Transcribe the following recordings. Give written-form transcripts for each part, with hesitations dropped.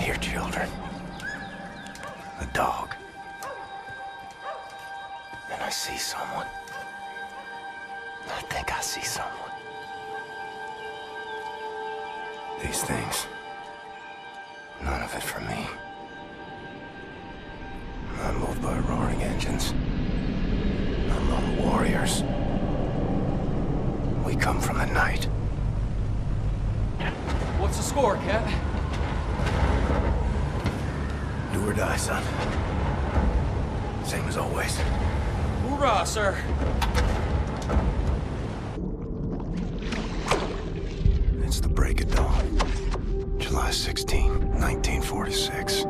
hear children. A dog. And I see someone. I think I see someone. These things. None of it for me. I'm moved by roaring engines. I'm lone warriors. We come from the night. What's the score, Cat? Do or die, son. Same as always. Hoorah, sir! It's the break of dawn. July 16, 1946.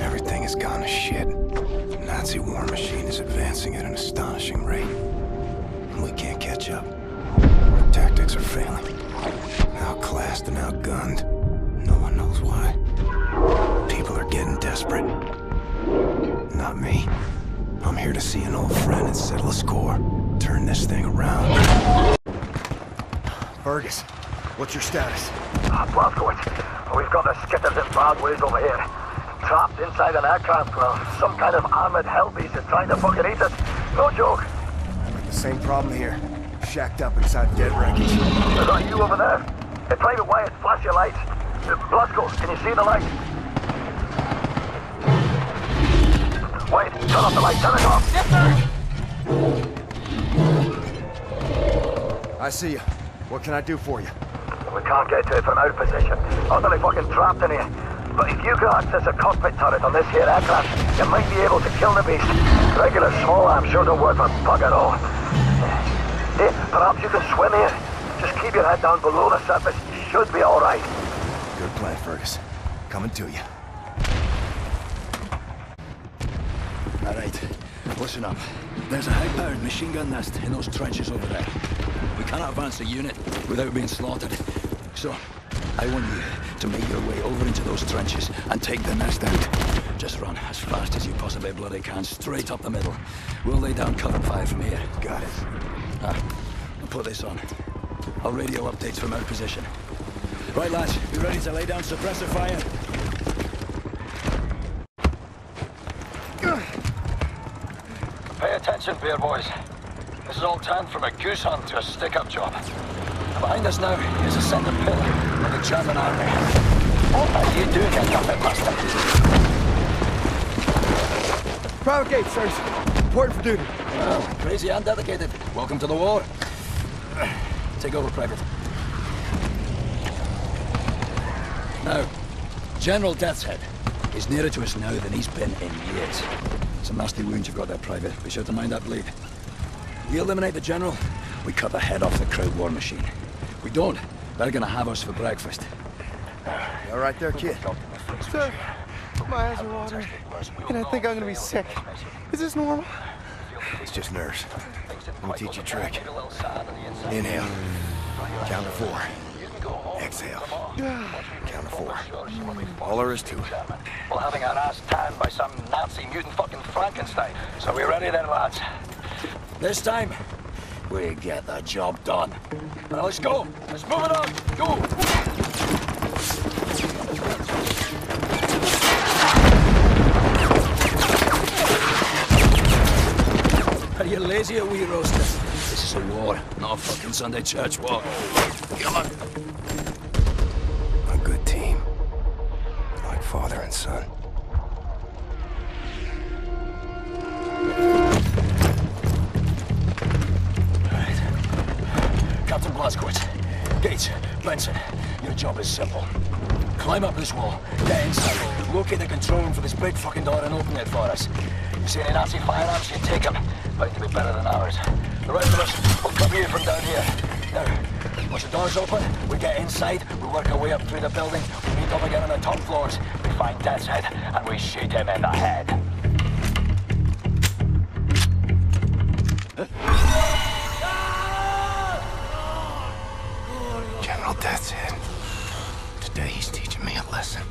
Everything has gone to shit. The Nazi war machine is advancing at an astonishing rate. And we can't catch up. Our tactics are failing. Outclassed and outgunned. No one knows why. People are getting desperate. Not me. I'm here to see an old friend and settle a score. Turn this thing around. Fergus, what's your status? Blazkowicz, we've got the skitters in bad ways over here. Trapped inside an aircraft, some kind of armored hell beast is trying to fucking eat us. No joke. The same problem here. Shacked up inside dead wreckage. Is that you over there? Private Wyatt, flash your lights. Blazko, can you see the light? Wait, turn off the light, turn it off. Yes, sir! I see you. What can I do for you? We can't get to it from our position. Utterly fucking trapped in here. But if you can access a cockpit turret on this here aircraft, you might be able to kill the beast. Regular small arms sure don't work for bug at all. Hey, perhaps you can swim here. Just keep your head down below the surface. You should be all right. Good plan, Fergus. Coming to you. All right, listen up. There's a high-powered machine gun nest in those trenches over there. We cannot advance a unit without being slaughtered. So, I want you to make your way over into those trenches and take the nest out. Just run as fast as you possibly bloody can, straight up the middle. We'll lay down cover fire from here. Got it. I'll put this on. I'll radio updates from our position. Right, lads, you ready to lay down suppressor fire? Pay attention, beer boys. This is all turned from a goose hunt to a stick-up job. Behind us now is a center pillar of the German army. What are you doing here, puppet master? Private gate, sirs. Important for duty. Oh, crazy and dedicated. Welcome to the war. Take over, Private. Now, General Death's Head is nearer to us now than he's been in years. Some nasty wounds you've got there, Private. Be sure to mind that bleed. We eliminate the General, we cut the head off the crowd war machine. We don't, they're gonna have us for breakfast. You all right there, kid? Sir, my eyes are watering, and I think I'm gonna be sick. Is this normal? It's just nerves. Let me teach you a trick. Inhale. Count to 4. Exhale. Count to 4. All there is to it. Well, having our ass tanned by some Nazi mutant fucking Frankenstein. So we ready then, lads? This time, we get the job done. Now let's go. Let's move it on. Go. Are you lazy or wee roaster? This is a war, not a fucking Sunday church walk. Come on. A good team. Like father and son. Captain Blazkowicz, Gates, Benson, your job is simple. Climb up this wall, get inside, locate the control room for this big fucking door and open it for us. You see any Nazi firearms, you take them. Bound to be better than ours. The rest of us will cover you from down here. Now, once the door's open, we get inside, we work our way up through the building, we meet up again on the top floors, we find Death's Head, and we shoot him in the head. General Death's Head. Today he's teaching me a lesson.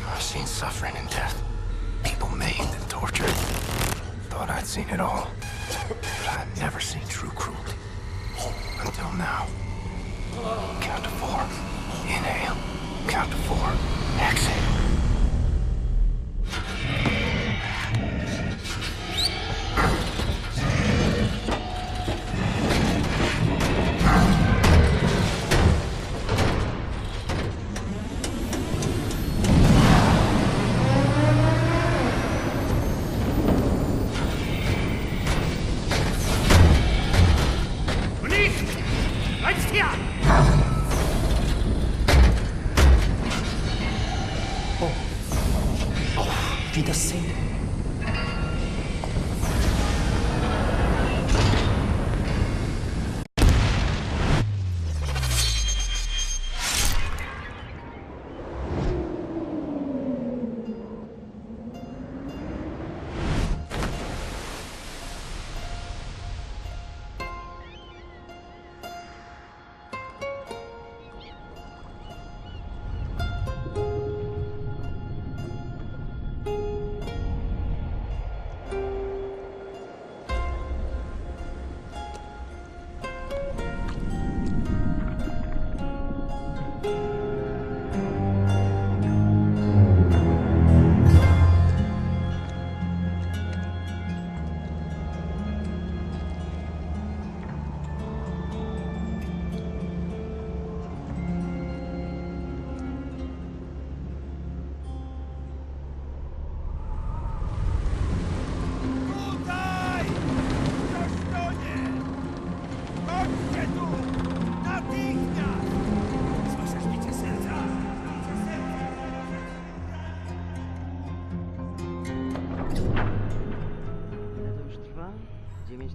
I've seen suffering and death. People maimed and tortured. Thought I'd seen it all. But I've never seen true cruelty. Until now. Count to 4. Inhale. Count to 4. Exhale. wie das sehen.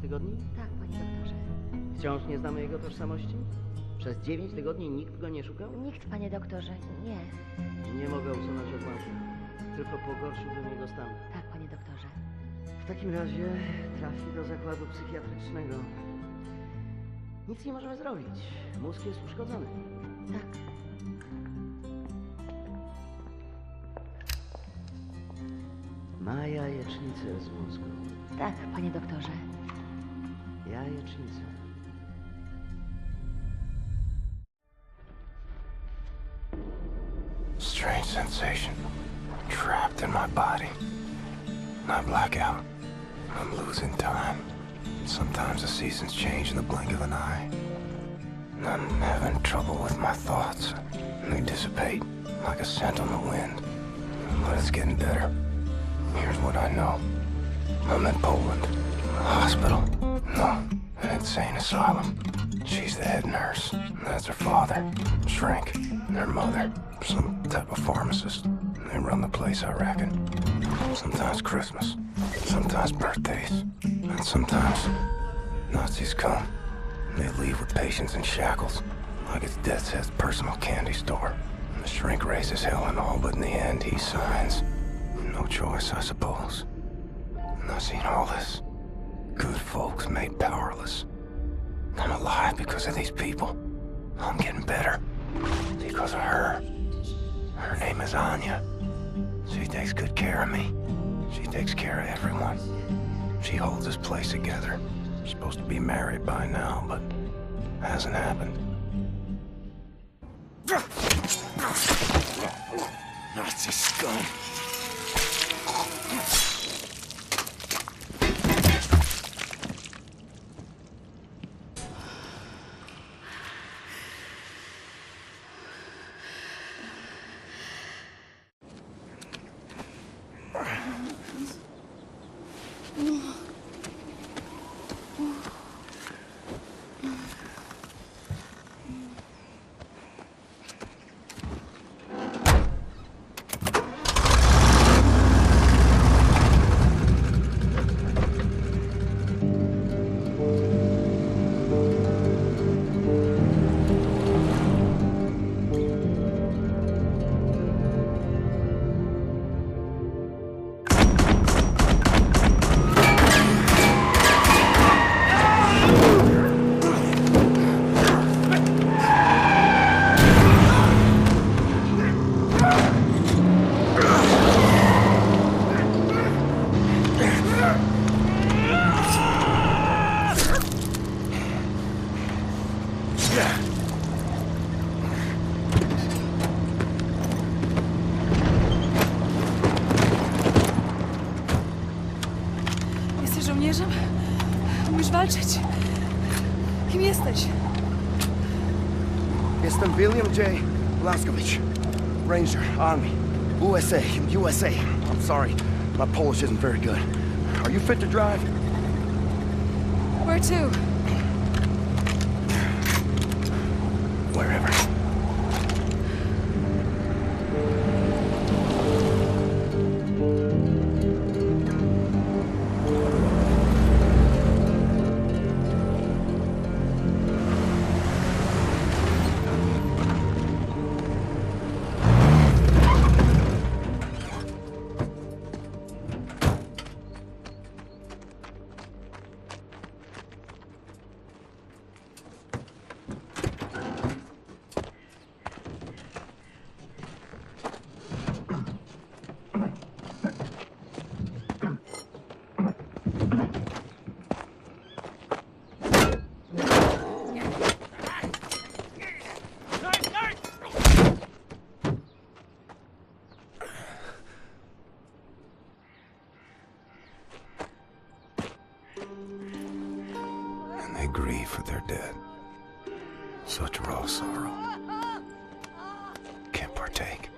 Tygodni? Tak, panie doktorze. Wciąż nie znamy jego tożsamości? Przez 9 tygodni nikt go nie szukał? Nikt, panie doktorze, nie. Nie mogę usunąć odłamków. Tylko pogorszyłbym jego stan. Tak, panie doktorze. W takim razie trafi do zakładu psychiatrycznego. Nic nie możemy zrobić. Mózg jest uszkodzony. Tak. Ma jajecznicę z mózgu. Tak, panie doktorze. Jajecznicę. Strange sensation. Trapped in my body. I black out. I'm losing time. Sometimes the seasons change in the blink of an eye. I'm having trouble with my thoughts. They dissipate like a scent on the wind. But it's getting better. Here's what I know. I'm in Poland. A hospital. No, an insane asylum. She's the head nurse. That's her father. Shrink. Their mother. Some type of pharmacist. They run the place, I reckon. Sometimes Christmas. Sometimes birthdays. And sometimes Nazis come. They leave with patients in shackles. Like it's Death's Head's personal candy store. The shrink raises hell and all, but in the end he signs. No choice, I suppose. And I've seen all this. Good folks made powerless. I'm alive because of these people. I'm getting better. Because of her. Her name is Anya. She takes good care of me. She takes care of everyone. She holds this place together. We're supposed to be married by now, but hasn't happened. Nazi scum. Jesteś żołnierzem? Umiesz walczyć? Kim jesteś? Jestem William J. Blaskowicz, Ranger, Army, USA, USA. I'm sorry, my Polish isn't very good. Are you fit to drive? Where to? Wherever. such raw sorrow. Can't partake.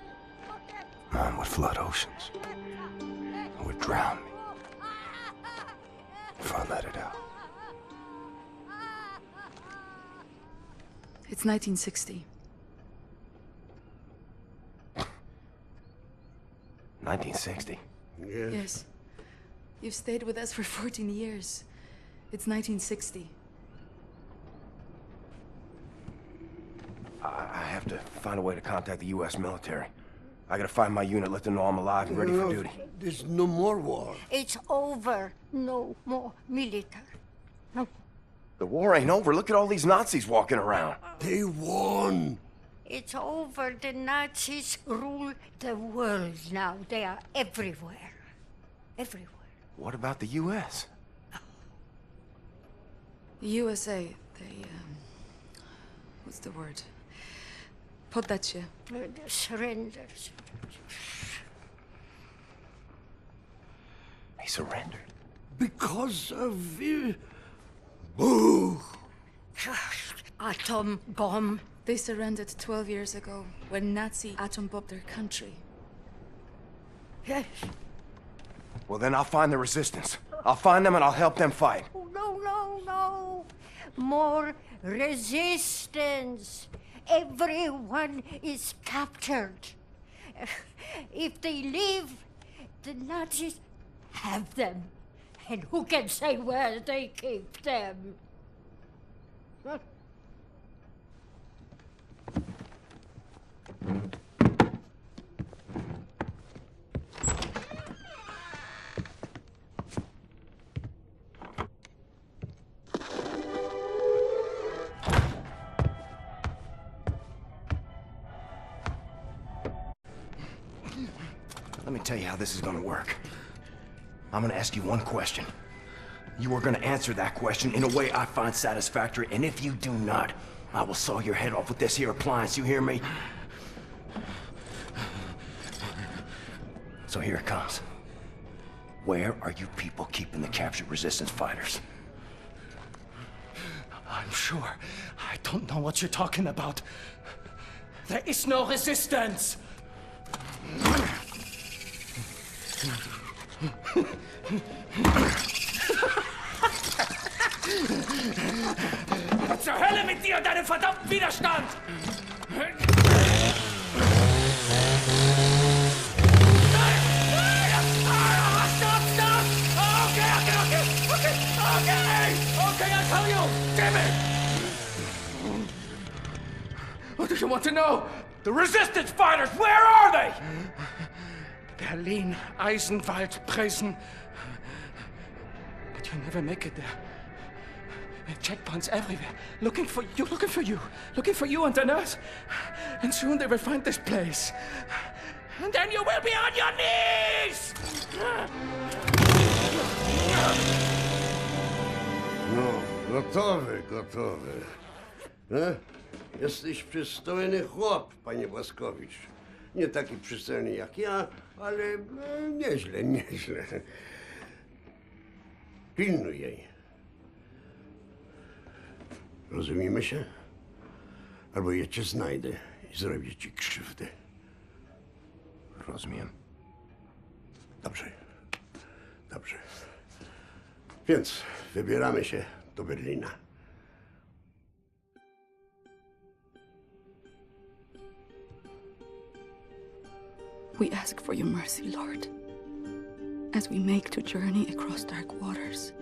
Mine would flood oceans. It would drown me. If I let it out. It's 1960. 1960. Yes. You've stayed with us for 14 years. It's 1960. I have to find a way to contact the U.S. military. I gotta find my unit, let them know I'm alive and ready for duty. There's no more war. It's over. No more military. No. The war ain't over. Look at all these Nazis walking around. They won. It's over. The Nazis rule the world now. They are everywhere. Everywhere. What about the U.S.? The USA, they, what's the word? Poddacie. Surrenders. He surrendered. Because of... Boo! Atom bomb. They surrendered 12 years ago when Nazi atom bombed their country. Yes. Well, then I'll find the resistance. I'll find them and I'll help them fight. Oh, no, no, no. More resistance. Everyone is captured. If they leave, the Nazis have them. And who can say where they keep them? Let me tell you how this is gonna work. I'm gonna ask you one question. You are gonna answer that question in a way I find satisfactory, and if you do not, I will saw your head off with this here appliance, you hear me? So here it comes. Where are you people keeping the captured resistance fighters? I'm sure. I don't know what you're talking about. There is no resistance! Was zur Hölle mit dir und deinem verdammten Widerstand! Okay, I'll tell you! Damn it! What do you want to know? The resistance fighters, where are they? Berlin, Eisenwald, Presen. But you'll never make it there. There are checkpoints everywhere. Looking for you on the nurse. And soon they will find this place. And then you will be on your knees! No, gotowy. Jesteś przystojny chłop, panie Błaskowicz. Nie taki przystojny jak ja, ale nieźle. Pilnuj jej. Rozumiemy się? Albo ja cię znajdę i zrobię ci krzywdę. Rozumiem. Dobrze. Więc wybieramy się do Berlina. We ask for your mercy, Lord, as we make the journey across dark waters.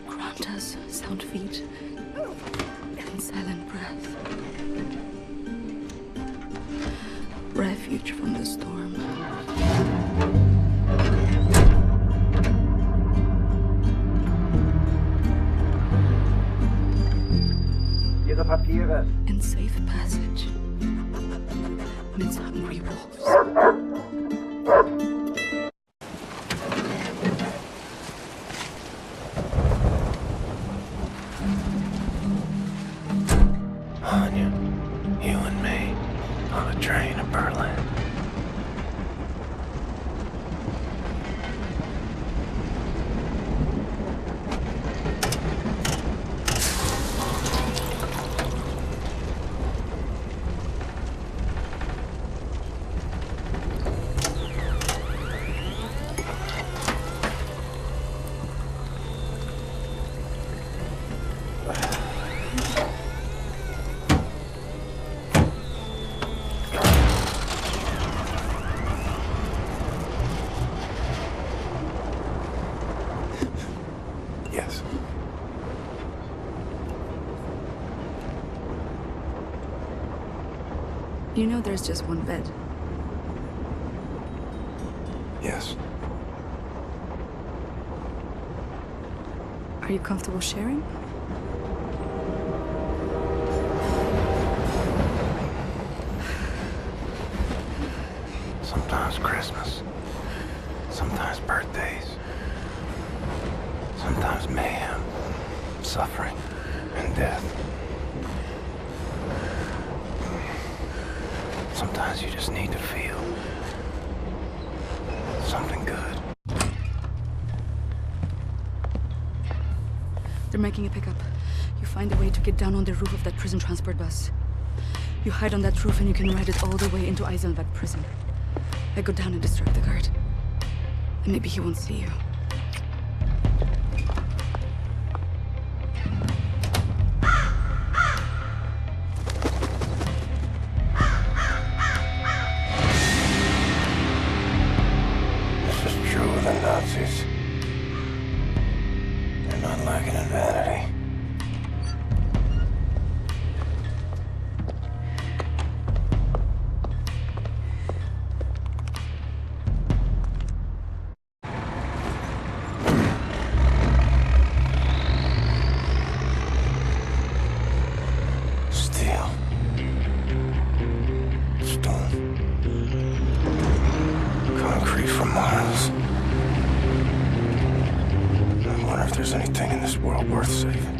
Grant us sound feet and silent breath. Refuge from the storm. Ihre Papiere. And safe passage amidst hungry wolves. Anya, you and me, on a train to Berlin. You know there's just one bed. Yes. Are you comfortable sharing? Sometimes Christmas. Sometimes birthdays. Sometimes mayhem, suffering, and death. Sometimes you just need to feel something good. They're making a pickup. You find a way to get down on the roof of that prison transport bus. You hide on that roof and you can ride it all the way into Eisenberg prison. I go down and distract the guard. And maybe he won't see you. This is true of the Nazis. They're not lacking in vanity. Steel. Stone. Concrete for miles. I wonder if there's anything in this world worth saving.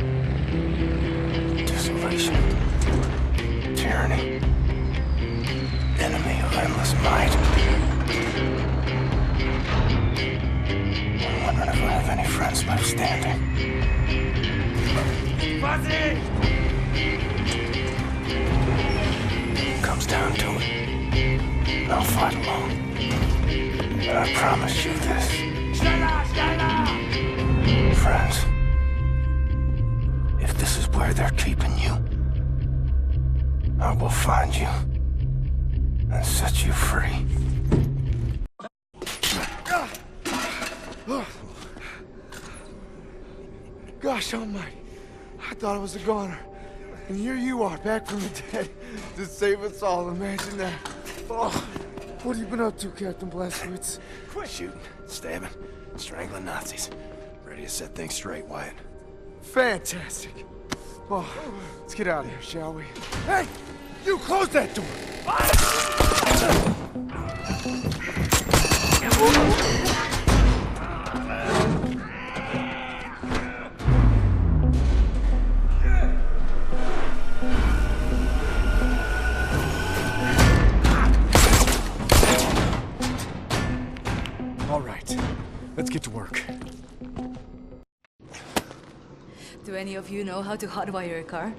Desolation. Tyranny. Enemy of endless might. I'm wondering if I have any friends left standing. Comes down to it. I'll fight alone. But I promise you this. Friends, if this is where they're keeping you, I will find you and set you free. Gosh almighty. I thought I was a goner. And here you are, back from the dead, to save us all. Imagine that. Oh, what have you been up to, Captain Blazkowicz? Shooting, stabbing, strangling Nazis. Ready to set things straight, Wyatt. Fantastic. Oh, let's get out of here, shall we? Hey! You close that door! All right, let's get to work. Do any of you know how to hotwire a car?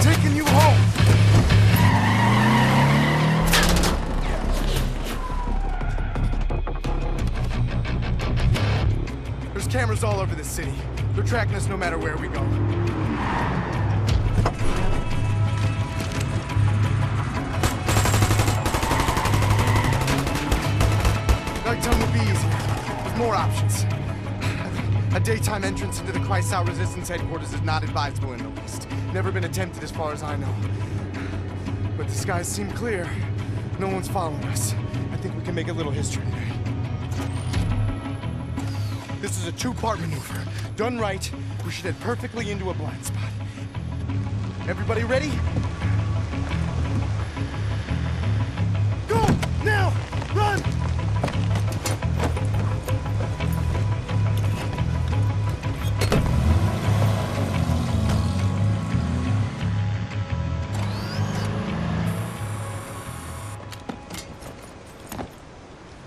Taking you home! There's cameras all over the city. They're tracking us no matter where we go. Nighttime will be easier, with more options. A daytime entrance into the Kreisau Resistance headquarters is not advisable in the least. Never been attempted as far as I know. But the skies seem clear. No one's following us. I think we can make a little history today. This is a two-part maneuver. Done right, we should head perfectly into a blind spot. Everybody ready? Go! Now! Run!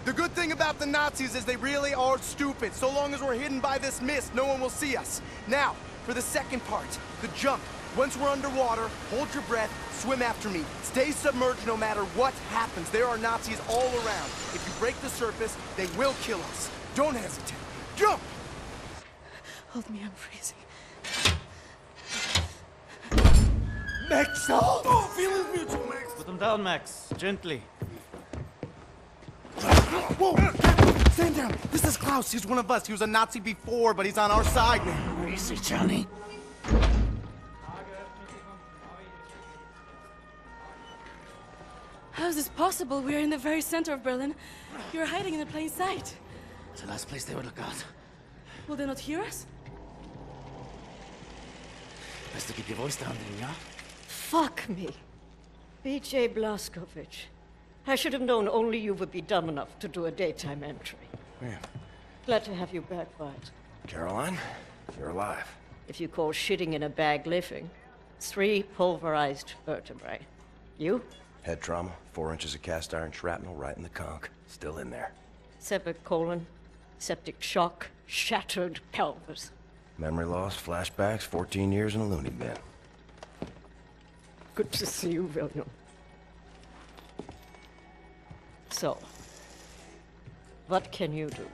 The good thing about the Nazis is they really are stupid. So long as we're hidden by this mist, no one will see us. Now, for the second part, the jump. Once we're underwater, hold your breath, swim after me. Stay submerged no matter what happens. There are Nazis all around. If you break the surface, they will kill us. Don't hesitate. Jump! Hold me, I'm freezing. Max, hold! Oh, feelings mutual, Max! Put him down, Max. Gently. Whoa! Stand down! This is Klaus. He's one of us. He was a Nazi before, but he's on our side now. Where is he, Johnny? How is this possible? We're in the very center of Berlin. You're hiding in plain sight. It's the last place they would look out. Will they not hear us? Best to keep your voice down then, yeah? Fuck me. B.J. Blazkowicz. I should have known only you would be dumb enough to do a daytime entry. Man, Glad to have you back, Vite. Caroline, you're alive. If you call shitting in a bag living, 3 pulverized vertebrae. You? Head trauma, 4 inches of cast iron shrapnel right in the conch. Still in there. Severed colon, septic shock, shattered pelvis. Memory loss, flashbacks, 14 years in a loony bin. Good to see you, William. So, what can you do?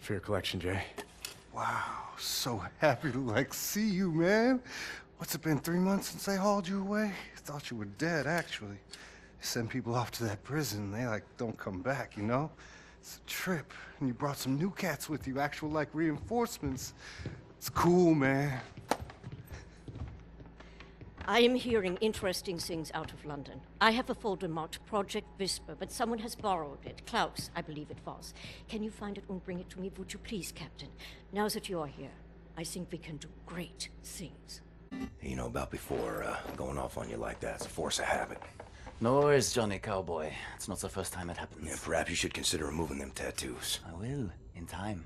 For your collection, Jay. Wow, so happy to, see you, man. What's it been, 3 months since they hauled you away? Thought you were dead, actually. They send people off to that prison, they, don't come back, you know? It's a trip, and you brought some new cats with you, actual, reinforcements. It's cool, man. I am hearing interesting things out of London. I have a folder marked Project Whisper, but someone has borrowed it. Klaus, I believe it was. Can you find it and bring it to me, would you please, Captain? Now that you are here, I think we can do great things. You know about before, going off on you like that. It's a force of habit. No worries, Johnny Cowboy. It's not the first time it happens. Yeah, perhaps you should consider removing them tattoos. I will, in time.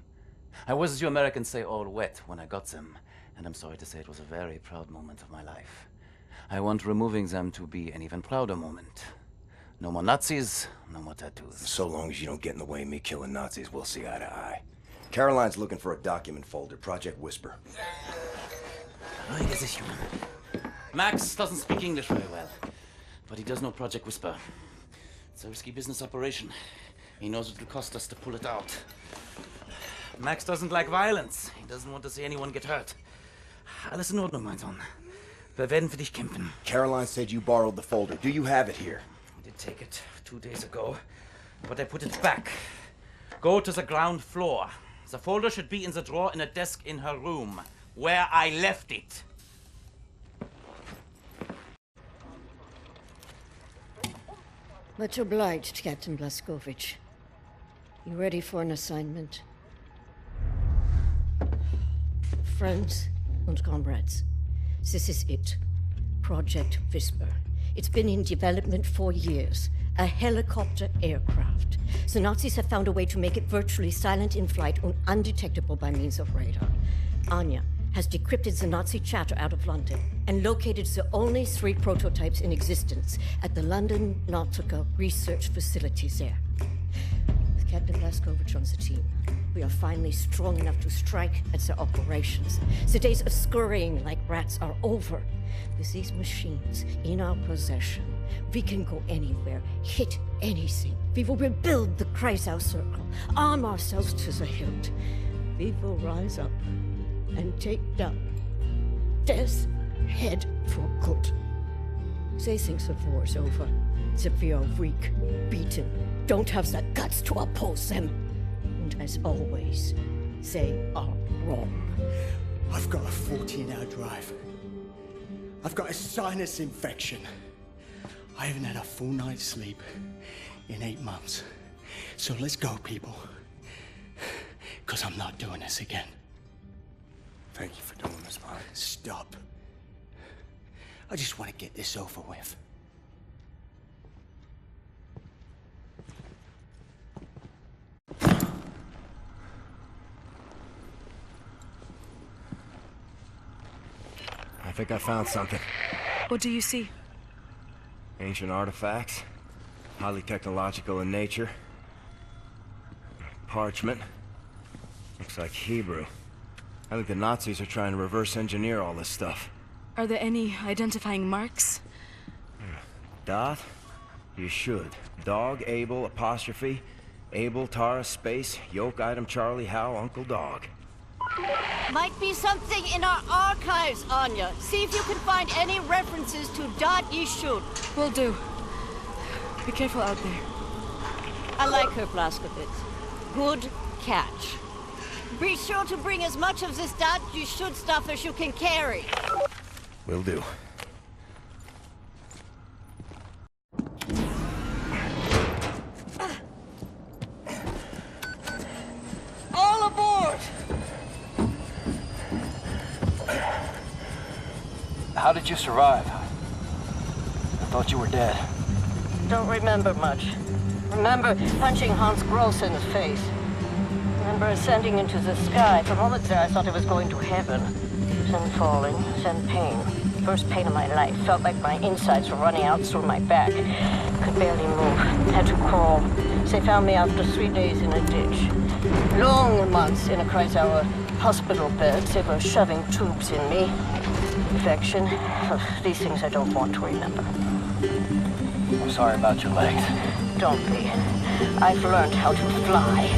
I was, as you Americans say, all wet when I got them. And I'm sorry to say it was a very proud moment of my life. I want removing them to be an even prouder moment. No more Nazis, no more tattoos. So long as you don't get in the way of me killing Nazis, we'll see eye to eye. Caroline's looking for a document folder, Project Whisper. Max doesn't speak English very well, but he does know Project Whisper. It's a risky business operation. He knows what it'll cost us to pull it out. Max doesn't like violence. He doesn't want to see anyone get hurt. Alles in Ordnung, mein Sohn. Wir werden für dich kämpfen. Caroline said you borrowed the folder. Do you have it here? I did take it 2 days ago, but I put it back. Go to the ground floor. The folder should be in the drawer in a desk in her room, where I left it. Much obliged, Captain Blazkowicz. You ready for an assignment? Friends and comrades, this is it. Project Whisper. It's been in development for years. A helicopter aircraft. The Nazis have found a way to make it virtually silent in flight and undetectable by means of radar. Anya has decrypted the Nazi chatter out of London and located the only 3 prototypes in existence at the London Nautica research facilities there. With Captain Blazkowicz on the team, we are finally strong enough to strike at their operations. The days of scurrying like rats are over. With these machines in our possession, we can go anywhere, hit anything. We will rebuild the Kreisau Circle, arm ourselves to the hilt. We will rise up and take down Death's Head for good. They think the war's over, that we are weak, beaten, don't have the guts to oppose them. And as always, they are wrong. I've got a 14-hour drive. I've got a sinus infection. I haven't had a full night's sleep in 8 months. So let's go, people. Because I'm not doing this again. Thank you for doing this, Bob. Stop. I just want to get this over with. I think I found something. What do you see? Ancient artifacts. Highly technological in nature. Parchment. Looks like Hebrew. I think the Nazis are trying to reverse engineer all this stuff. Are there any identifying marks? Dot? You should. Dog, Abel, apostrophe. Abel, Tara, space, yoke, item, Charlie, Hal, Uncle Dog. Might be something in our archives, Anya. See if you can find any references to Dot Yishud. Will do. Be careful out there. I like her, Blazkowicz. Good catch. Be sure to bring as much of this Dot Yishud stuff as you can carry. Will do. All aboard! How did you survive? I thought you were dead. Don't remember much. Remember punching Hans Gross in the face. Remember ascending into the sky. For moments there I thought I was going to heaven. Then falling, then pain. First pain of my life. Felt like my insides were running out through my back. Could barely move. Had to crawl. They found me after 3 days in a ditch. Long months in a Kreisauer hospital bed. They were shoving tubes in me. Infection. These things I don't want to remember. I'm sorry about your legs. Don't be. I've learned how to fly.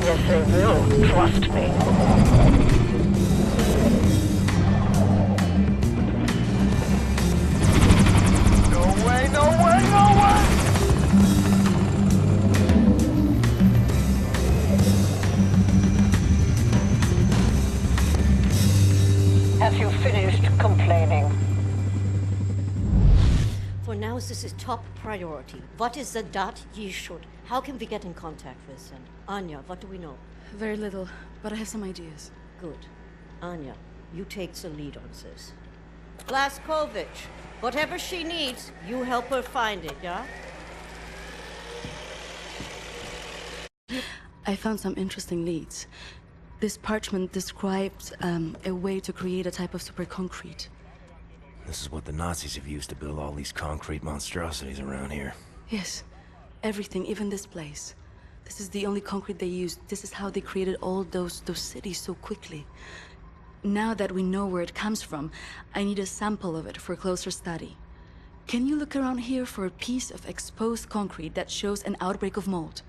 Yes, they will. Trust me. No way, no way, no way! Have you finished complaining? For now, this is top priority. What is the Dot Yishud? How can we get in contact with them? Anya, what do we know? Very little, but I have some ideas. Good. Anya, you take the lead on this. Blazkowicz, whatever she needs, you help her find it, yeah? I found some interesting leads. This parchment describes a way to create a type of super concrete. This is what the Nazis have used to build all these concrete monstrosities around here. Yes, everything, even this place. This is the only concrete they used. This is how they created all those cities so quickly. Now that we know where it comes from, I need a sample of it for closer study. Can you look around here for a piece of exposed concrete that shows an outbreak of mold?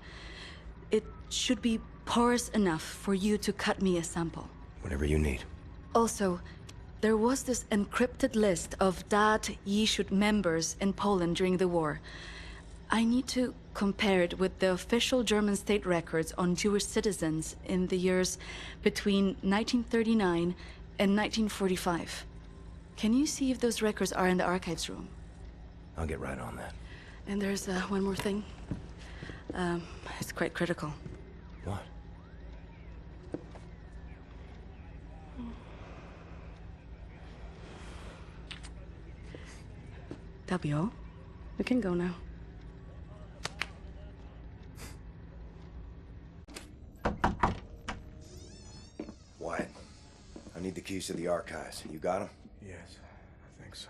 It should be porous enough for you to cut me a sample. Whatever you need. Also, there was this encrypted list of Dot Yishud members in Poland during the war. I need to compare it with the official German state records on Jewish citizens in the years between 1939 and 1945. Can you see if those records are in the archives room? I'll get right on that. And there's one more thing. It's quite critical. What? That'll be all. We can go now. Wyatt, I need the keys to the archives. You got them? Yes, I think so.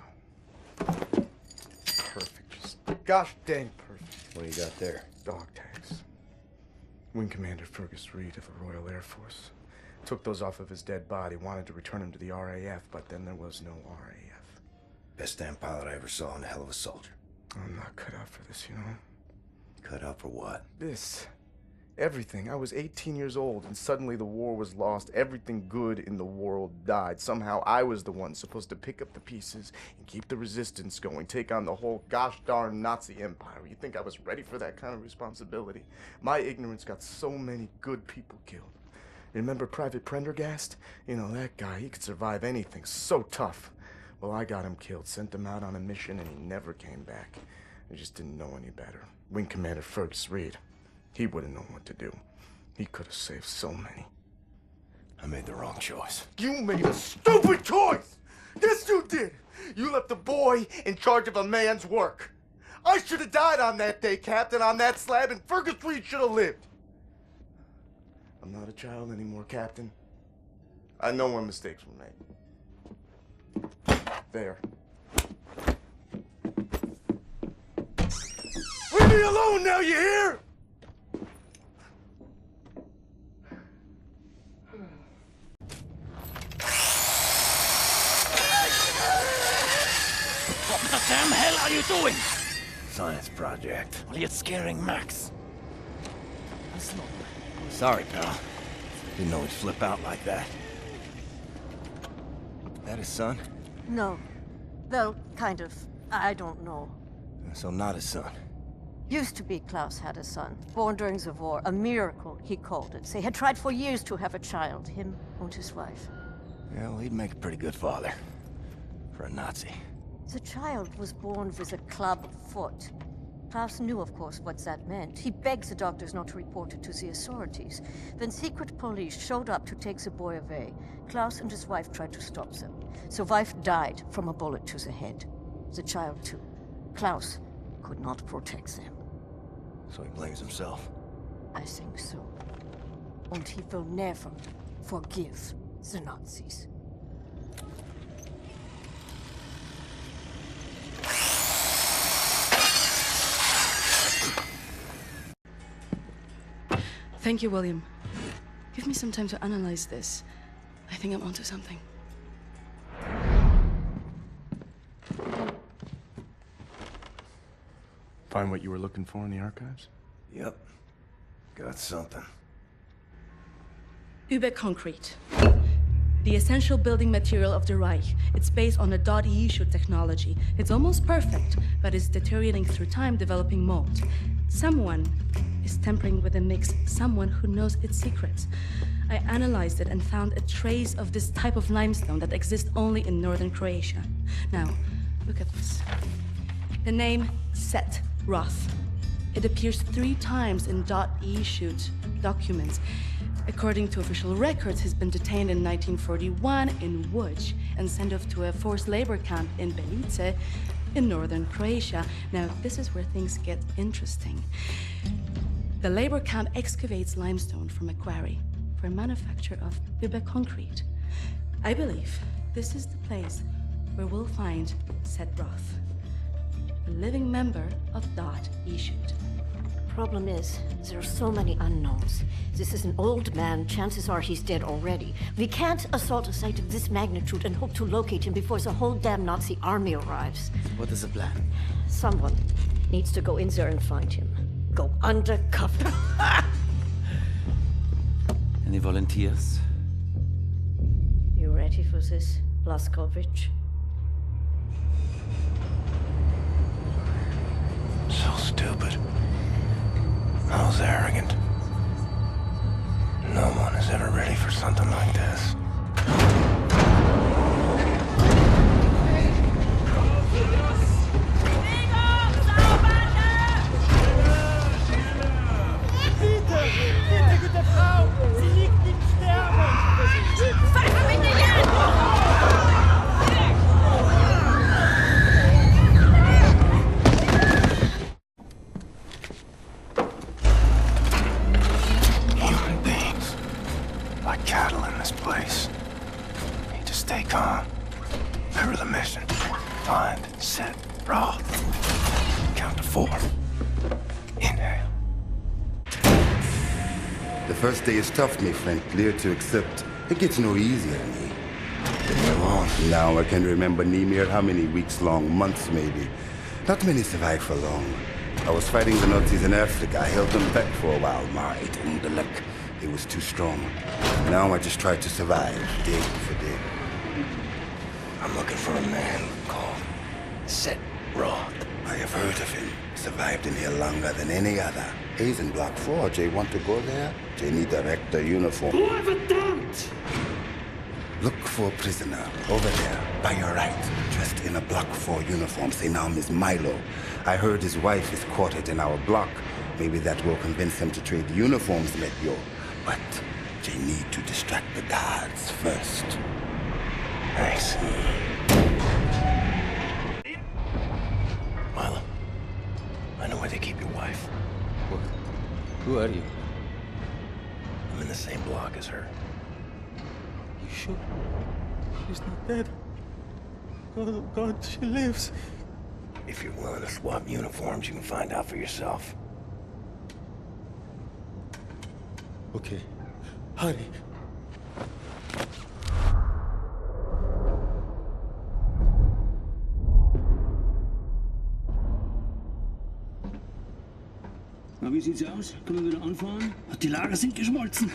Perfect. Just gosh dang perfect. What do you got there? Dog tags. Wing Commander Fergus Reed of the Royal Air Force. Took those off of his dead body, wanted to return him to the RAF, but then there was no RAF. Best damn pilot I ever saw and a hell of a soldier. I'm not cut out for this, you know? Cut out for what? This. Everything. I was 18 years old, and suddenly the war was lost. Everything good in the world died. Somehow I was the one supposed to pick up the pieces and keep the resistance going, take on the whole gosh darn Nazi empire. You think I was ready for that kind of responsibility? My ignorance got so many good people killed. Remember Private Prendergast? You know, that guy, he could survive anything. So tough. Well, I got him killed, sent him out on a mission, and he never came back. I just didn't know any better. Wing Commander Fergus Reed. He would have known what to do. He could have saved so many. I made the wrong choice. You made a stupid choice! Yes, you did! You left a boy in charge of a man's work. I should have died on that day, Captain, on that slab, and Fergus Reed should have lived. I'm not a child anymore, Captain. I know when mistakes were made. There. Leave me alone now, you hear? What the damn hell are you doing? Science project. Well, you're scaring Max. Sorry, pal. Didn't know he'd flip out like that. That his son? No. Well, kind of. I don't know. So not his son. Used to be Klaus had a son, born during the war. A miracle, he called it. They had tried for years to have a child, him and his wife. Yeah, well, he'd make a pretty good father. For a Nazi. The child was born with a club foot. Klaus knew, of course, what that meant. He begged the doctors not to report it to the authorities. When secret police showed up to take the boy away, Klaus and his wife tried to stop them. The wife died from a bullet to the head. The child, too. Klaus could not protect them. So he blames himself. I think so. And he will never forgive the Nazis. Thank you, William. Give me some time to analyze this. I think I'm onto something. Find what you were looking for in the archives? Yep. Got something. Überconcrete. The essential building material of the Reich. It's based on a .E shoot technology. It's almost perfect, but it's deteriorating through time, developing mold. Someone is tampering with the mix, someone who knows its secrets. I analyzed it and found a trace of this type of limestone that exists only in northern Croatia. Now, look at this. The name Set Roth. It appears 3 times in .E shoot documents. According to official records, he's been detained in 1941 in Łódź and sent off to a forced labor camp in Belice in northern Croatia. Now, this is where things get interesting. The labor camp excavates limestone from a quarry for manufacture of Überconcrete. I believe this is the place where we'll find Set Roth, a living member of .E shoot. Problem is, there are so many unknowns. This is an old man. Chances are he's dead already. We can't assault a site of this magnitude and hope to locate him before the whole damn Nazi army arrives. What is the plan? Someone needs to go in there and find him. Go undercover. Any volunteers? You ready for this, Blazkowicz? So stupid. I was arrogant. No one is ever ready for something like this. Bitte, gute Frau! Sie liegt im Sterben! Fasse mich nicht an! Human beings. Like cattle in this place. Need to stay calm. Remember the mission. Find, Set, Roth. Count to 4. Inhale. The first day is tough, my friend. Clear to accept. It gets no easier, me. Now I can remember near how many weeks long, months maybe. Not many survive for long. I was fighting the Nazis in Africa. I held them back for a while, my intellect. It was too strong. Now I just try to survive, day for day. I'm looking for a man called Set Roth. I have heard of him. Survived in here longer than any other. He's in Block 4. Jay want to go there? Jay need direct uniform. Whoever dumped! Look for a prisoner over there, by your right, dressed in a Block 4 uniform. Say now, Miss Milo. I heard his wife is quartered in our block. Maybe that will convince him to trade uniforms, Metyo. But They need to distract the guards first. Thanks. Milo, I know where they keep your wife. What? Who are you? I'm in the same block as her. You sure? She's not dead. Oh, God, she lives. If you're willing to swap uniforms, you can find out for yourself. Okay. Hurry. Na, wie sieht's aus? Können wir wieder anfahren? Die Lager sind geschmolzen.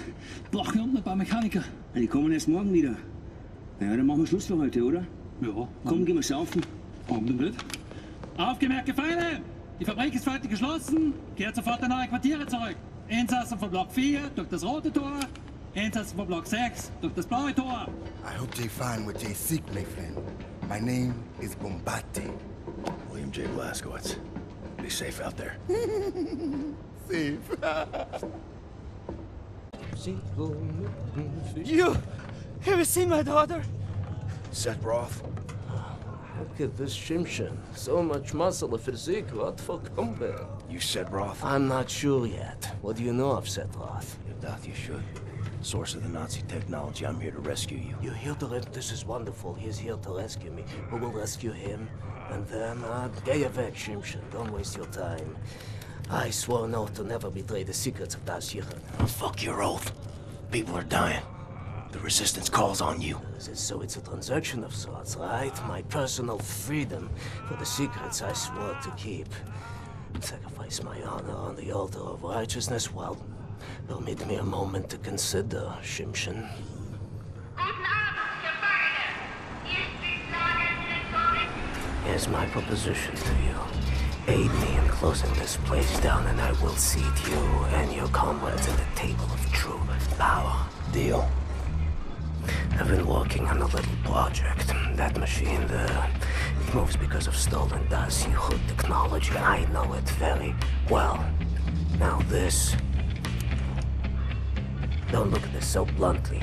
Brauchen wir unten ein paar Mechaniker. Ja, die kommen erst morgen wieder. Ja, dann machen wir Schluss für heute, oder? Ja. Komm, gehen wir saufen. Warum denn nicht? Aufgemerkt, Gefangene! Die Fabrik ist heute geschlossen. Kehrt sofort in eure Quartiere zurück. Insassen von Block 4 durch das rote Tor. Insassen von Block 6 durch das blaue Tor. I hope they find what they seek, my friend. My name is Bombati. William J. Blazkowicz. Be safe out there. Safe. You! Have you seen my daughter? Seth Roth. Look at this Shimshin. So much muscle and physique. What for combat? You said Roth? I'm not sure yet. What do you know of Seth Roth? You doubt you should. Source of the Nazi technology. I'm here to rescue you. You're here to This is wonderful. He's here to rescue me. Who will rescue him? And then, get weg, Shimshin. Don't waste your time. I swore an oath to never betray the secrets of Das Yichud. Oh, fuck your oath. People are dying. The Resistance calls on you. So it's a transaction of sorts, right? My personal freedom for the secrets I swore to keep. Sacrifice my honor on the altar of righteousness? Well, permit me a moment to consider, Shimshin. Here's my proposition to you. Aid me in closing this place down and I will seat you and your comrades at the table of true power. Deal. I've been working on a little project. That machine there, it moves because of stolen Das Yichud technology. I know it very well. Now this... Don't look at this so bluntly.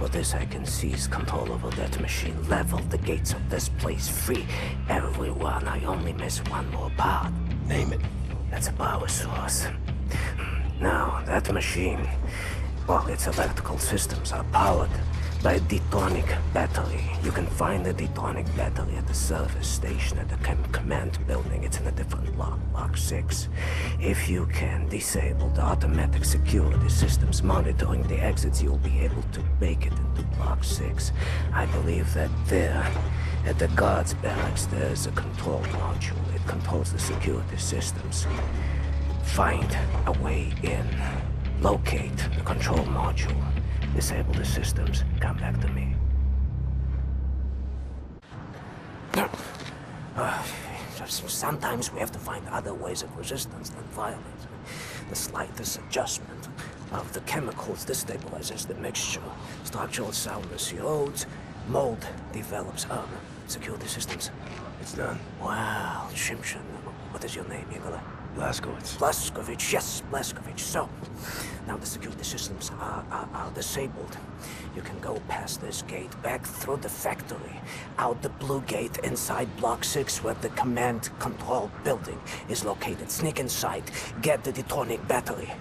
With this I can seize control over that machine, level the gates of this place, free everyone. I only miss one more part. Name it. That's a power source. Now, that machine, well, its electrical systems are powered by a detonic battery. You can find the detonic battery at the service station at the command building. It's in a different block, Block 6. If you can disable the automatic security systems monitoring the exits, you'll be able to make it into Block 6. I believe that there, at the guards' barracks, there's a control module. It controls the security systems. Find a way in. Locate the control module. Disable the systems. Come back to me. Sometimes we have to find other ways of resistance than violence. The slightest adjustment of the chemicals destabilizes the mixture. Structural soundness erodes. Mold develops. Security systems. It's done. Wow, Shimshin. What is your name, Igor? Blazkowicz. Blazkowicz, yes, Blazkowicz. So, now the security systems are disabled. You can go past this gate, back through the factory, out the blue gate inside Block 6 where the command control building is located. Sneak inside, get the detonic battery.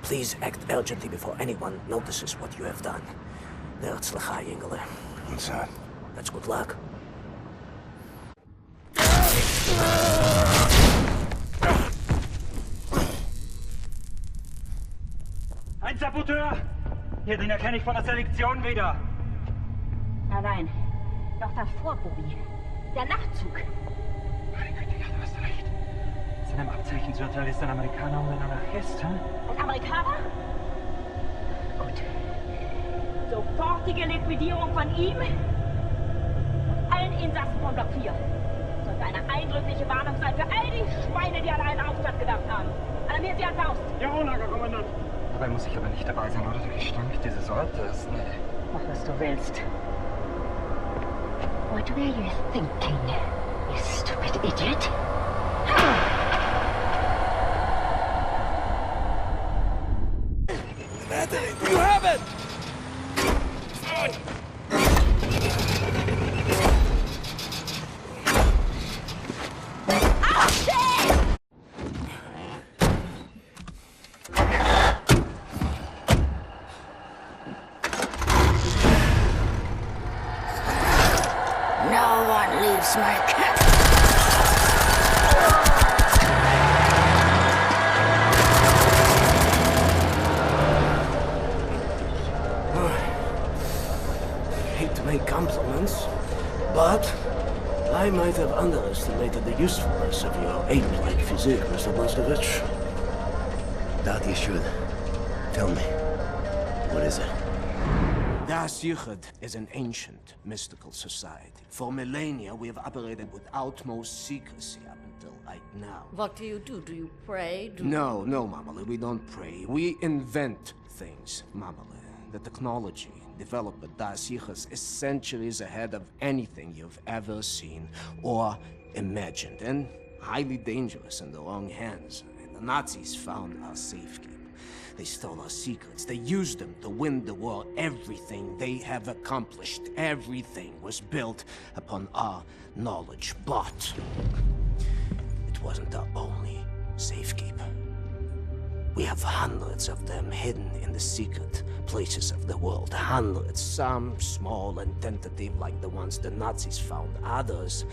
Please act urgently before anyone notices what you have done. Nerzlachai, Ingele. Inside. That's good luck. Ein Saboteur! Hier, den erkenne ich von der Selektion wieder. Nein, noch davor, Bobby. Der Nachtzug. Meine Güte, ja, du hast recht. Seinem Abzeichensurteil ist ein Amerikaner und ein Anarchist, hm? Ein Amerikaner? Gut. Sofortige Liquidierung von ihm und allen Insassen von Block 4. Sollte eine eindrückliche Warnung sein für all die Schweine, die an einen Aufstand gedacht haben. Alarmiert sie an Faust. Jawohl, Lagerkommandant. Dabei muss ich aber nicht dabei sein, oder? Der Gestank dieses Ortes. Nee. Mach, was du willst. What were you thinking, you stupid idiot? You have it! No one leaves my camp. Hate to make compliments, but I might have underestimated the usefulness of your ape-like physique, Mr. Blaskovich. Doubt you should. Tell me, what is it? Das Yichud is an ancient, mystical society. For millennia, we have operated with utmost secrecy up until right now. What do? Do you pray? No, Mamale, we don't pray. We invent things, Mamale. The technology developed by Das Yichud is centuries ahead of anything you've ever seen or imagined, and highly dangerous in the wrong hands. And the Nazis found our safekeeping. They stole our secrets. They used them to win the war. Everything they have accomplished, everything was built upon our knowledge. But it wasn't our only safekeeper. We have hundreds of them hidden in the secret places of the world. Hundreds, some small and tentative like the ones the Nazis found. Others,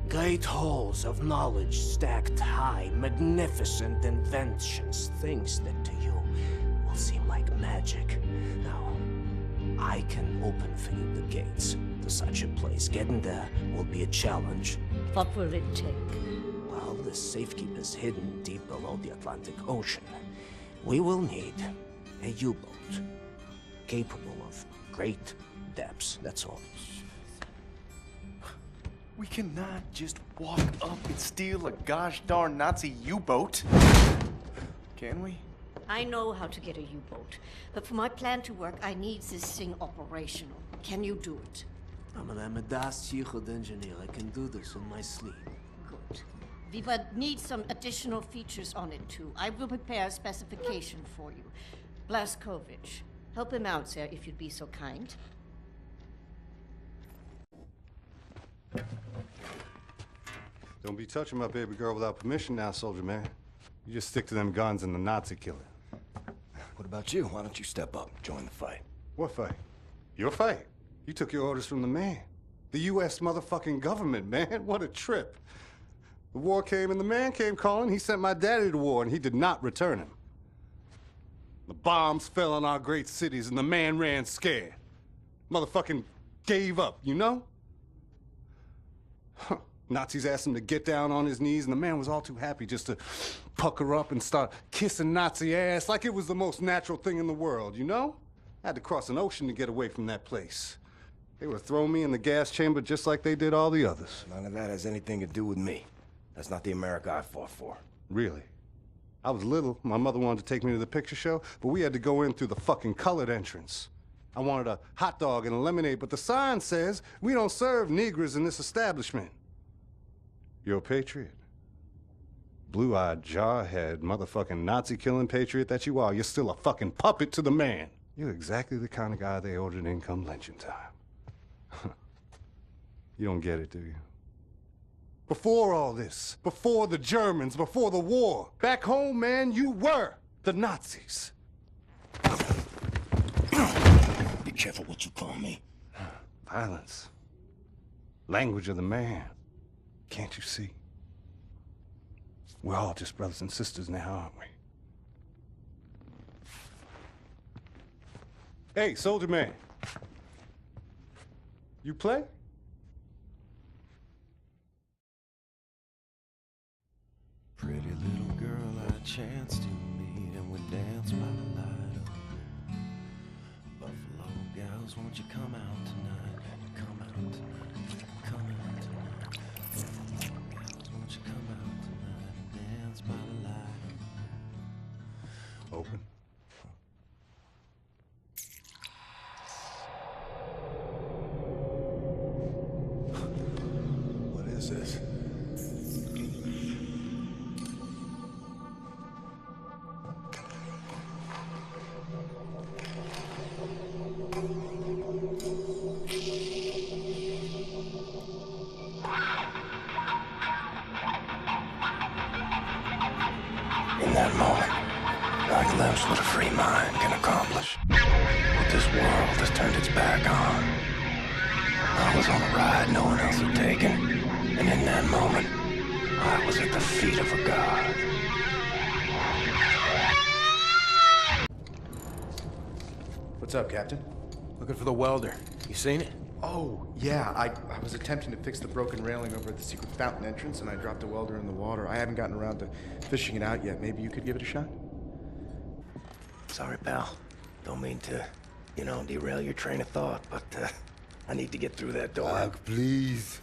great halls of knowledge stacked high, magnificent inventions, things that to you will seem like magic. Now, I can open for you the gates to such a place. Getting there will be a challenge. What will it take? Well, the safekeeper's hidden deep below the Atlantic Ocean. We will need a U-boat capable of great depths, that's all. We cannot just walk up and steal a gosh darn Nazi U-boat. Can we? I know how to get a U-boat, but for my plan to work, I need this thing operational. Can you do it? I'm a Das Yichud engineer. I can do this in my sleep. Good. We would need some additional features on it, too. I will prepare a specification for you. Blaskovich, help him out, sir, if you'd be so kind. Don't be touching my baby girl without permission now, soldier man. You just stick to them guns and the Nazi killer. What about you? Why don't you step up, join the fight? What fight? Your fight? You took your orders from the man. The U.S. motherfucking government, man. What a trip. The war came and the man came calling. He sent my daddy to war and he did not return him. The bombs fell on our great cities and the man ran scared. Motherfucking gave up, you know? Huh. Nazis asked him to get down on his knees, and the man was all too happy just to pucker up and start kissing Nazi ass like it was the most natural thing in the world, you know? I had to cross an ocean to get away from that place. They would have thrown me in the gas chamber just like they did all the others. None of that has anything to do with me. That's not the America I fought for. Really? I was little. My mother wanted to take me to the picture show, but we had to go in through the fucking colored entrance. I wanted a hot dog and a lemonade, but the sign says we don't serve Negroes in this establishment. You're a patriot. Blue-eyed, jarhead, motherfucking Nazi-killing patriot that you are. You're still a fucking puppet to the man. You're exactly the kind of guy they ordered in come lynching time. You don't get it, do you? Before all this, before the Germans, before the war, back home, man, you were the Nazis. Be careful what you call me. Violence. Language of the man. Can't you see? We're all just brothers and sisters now, aren't we? Hey, soldier man. You play? Pretty little girl I chanced to meet, and we danced by the light of Buffalo gals, won't you come out tonight? Come out tonight. Come out tonight. Buffalo gals, won't you come out tonight and dance by the light of... Open. What is this? free mind can accomplish. What this world has turned its back on. I was on a ride no one else had taken, and in that moment, I was at the feet of a god. What's up, Captain? Looking for the welder. You seen it? Oh, yeah. I was attempting to fix the broken railing over at the secret fountain entrance, and I dropped a welder in the water. I haven't gotten around to fishing it out yet. Maybe you could give it a shot? Sorry, pal. Don't mean to, derail your train of thought, but I need to get through that door. Doc, please.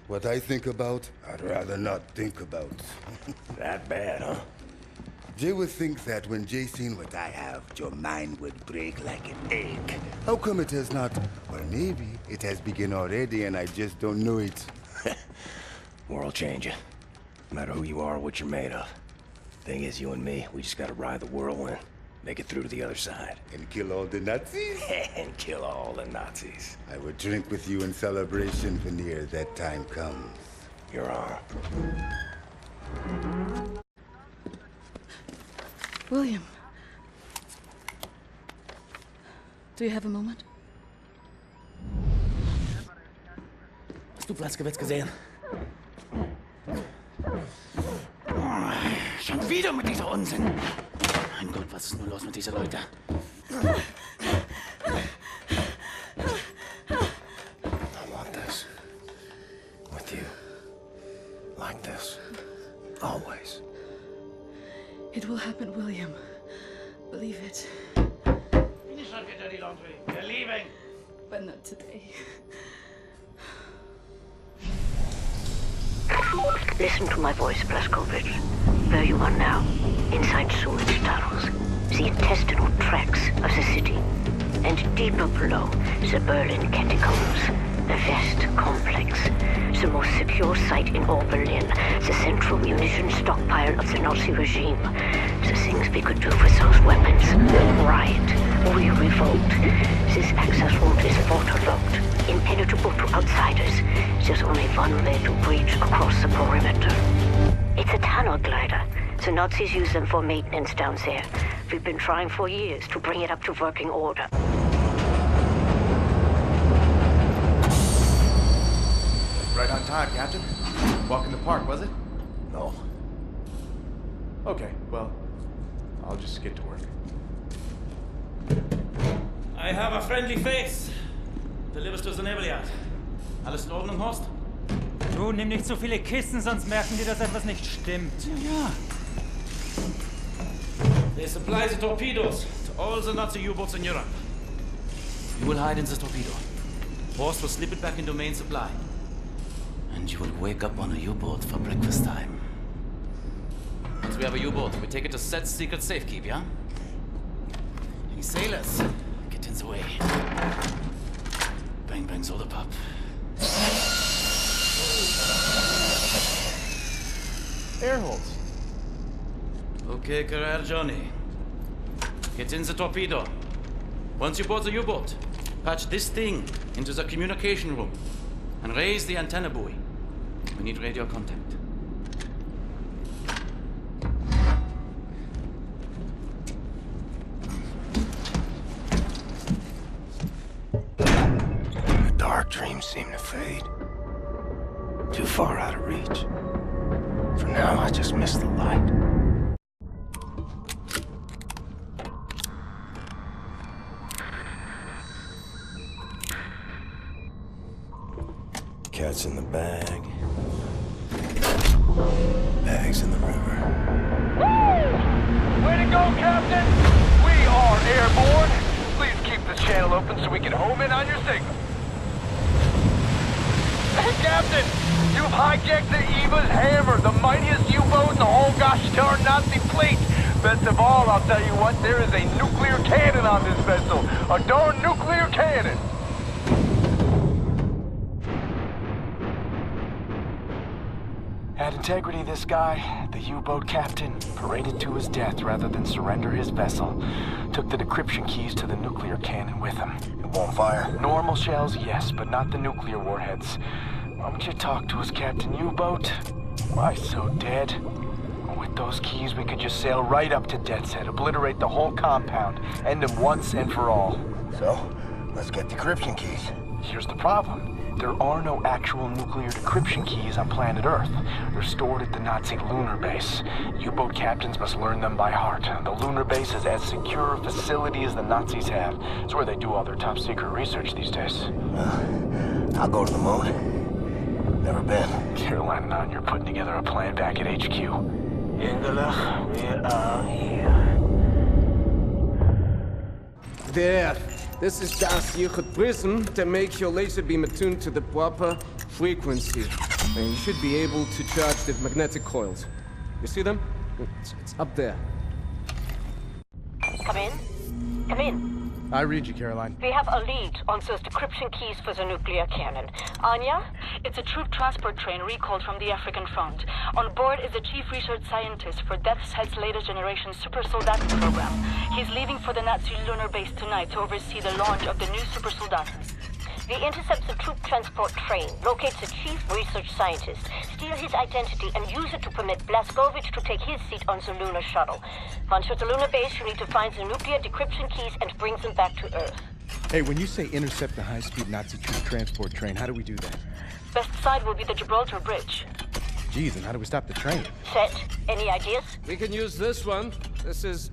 What I think about, I'd rather not think about. That bad, huh? Jay would think that when Jay seen what I have, your mind would break like an egg. How come it has not? Or maybe it has begun already and I just don't know it. World changing. No matter who you are or what you're made of. Thing is, you and me, we just gotta ride the whirlwind. Make it through to the other side. And kill all the Nazis? And kill all the Nazis. I would drink with you in celebration whenever that time comes. You're on. William. Do you have a moment? Hast du Platzgewetz gesehen? Schon wieder mit dieser Unsinn. Mein Gott, was ist nur los mit diesen Leuten? I want this. With you. Like this. Always. It will happen, William. Believe it. Finish up your dirty laundry. We're leaving. But not today. Listen to my voice, Blazkowicz. Where you are now, inside sewage tunnels, the intestinal tracts of the city, and deeper below, the Berlin catacombs, the West complex, the most secure site in all Berlin, the central munition stockpile of the Nazi regime, the things we could do with those weapons. Riot, we revolt. This access route is waterlogged, impenetrable to outsiders. There's only one way to breach across the perimeter. It's a tunnel glider. The Nazis use them for maintenance down there. We've been trying for years to bring it up to working order. Right on time, Captain. Walk in the park, was it? No. Okay, well, I'll just get to work. I have a friendly face. Delivers to the naval yard. Alles in Ordnung, Horst? Du, nimm nicht so viele Kisten, sonst merken die, dass etwas nicht stimmt. Ja. They supply the torpedoes to all the Nazi U-boats in Europe. You will hide in the torpedo. Horst will slip it back into main supply. And you will wake up on a U-boat for breakfast time. Once we have a U-boat, we take it to Set's secret safekeep, yeah? Any sailors, get in the way. Bang, bang, soda pop. Air holes. Okay, career Johnny. Get in the torpedo. Once you board the U-boat, patch this thing into the communication room and raise the antenna buoy. We need radio contact. The dark dreams seem to fade. Too far out of reach. For now, I just miss the light. Cat's in the bag. Bag's in the river. Way to go, Captain! We are airborne. Please keep this channel open so we can home in on your signal. Hey, Captain! You've hijacked the Eva's Hammer, the mightiest U-boat in the whole gosh darn Nazi fleet. Best of all, I'll tell you what, there is a nuclear cannon on this vessel. A darn nuclear cannon. Had integrity, this guy. The U-boat captain paraded to his death rather than surrender his vessel. Took the decryption keys to the nuclear cannon with him. It won't fire? Normal shells, yes, but not the nuclear warheads. Why don't you talk to us, Captain U-boat? Why so dead? With those keys, we could just sail right up to Death's Head, obliterate the whole compound, end them once and for all. So, let's get decryption keys. Here's the problem. There are no actual nuclear decryption keys on planet Earth. They're stored at the Nazi lunar base. U-boat captains must learn them by heart. The lunar base is as secure a facility as the Nazis have. It's where they do all their top-secret research these days. I'll go to the moon. Never been. Caroline and I, you're putting together a plan back at HQ. Engelach, we are here. There. This is das Yichud prism to make your laser beam attuned to the proper frequency. And you should be able to charge the magnetic coils. You see them? It's up there. Come in. Come in. I read you, Caroline. We have a lead on those decryption keys for the nuclear cannon. Anya? It's a troop transport train recalled from the African front. On board is the chief research scientist for Death's Head's latest generation super soldat program. He's leaving for the Nazi lunar base tonight to oversee the launch of the new super soldat. We intercept the troop transport train, locate the chief research scientist, steal his identity, and use it to permit Blazkowicz to take his seat on the lunar shuttle. Once you're at the lunar base, you need to find the nuclear decryption keys and bring them back to Earth. Hey, when you say intercept the high-speed Nazi troop transport train, how do we do that? Best side will be the Gibraltar Bridge. Geez, and how do we stop the train? Set. Any ideas? We can use this one. This is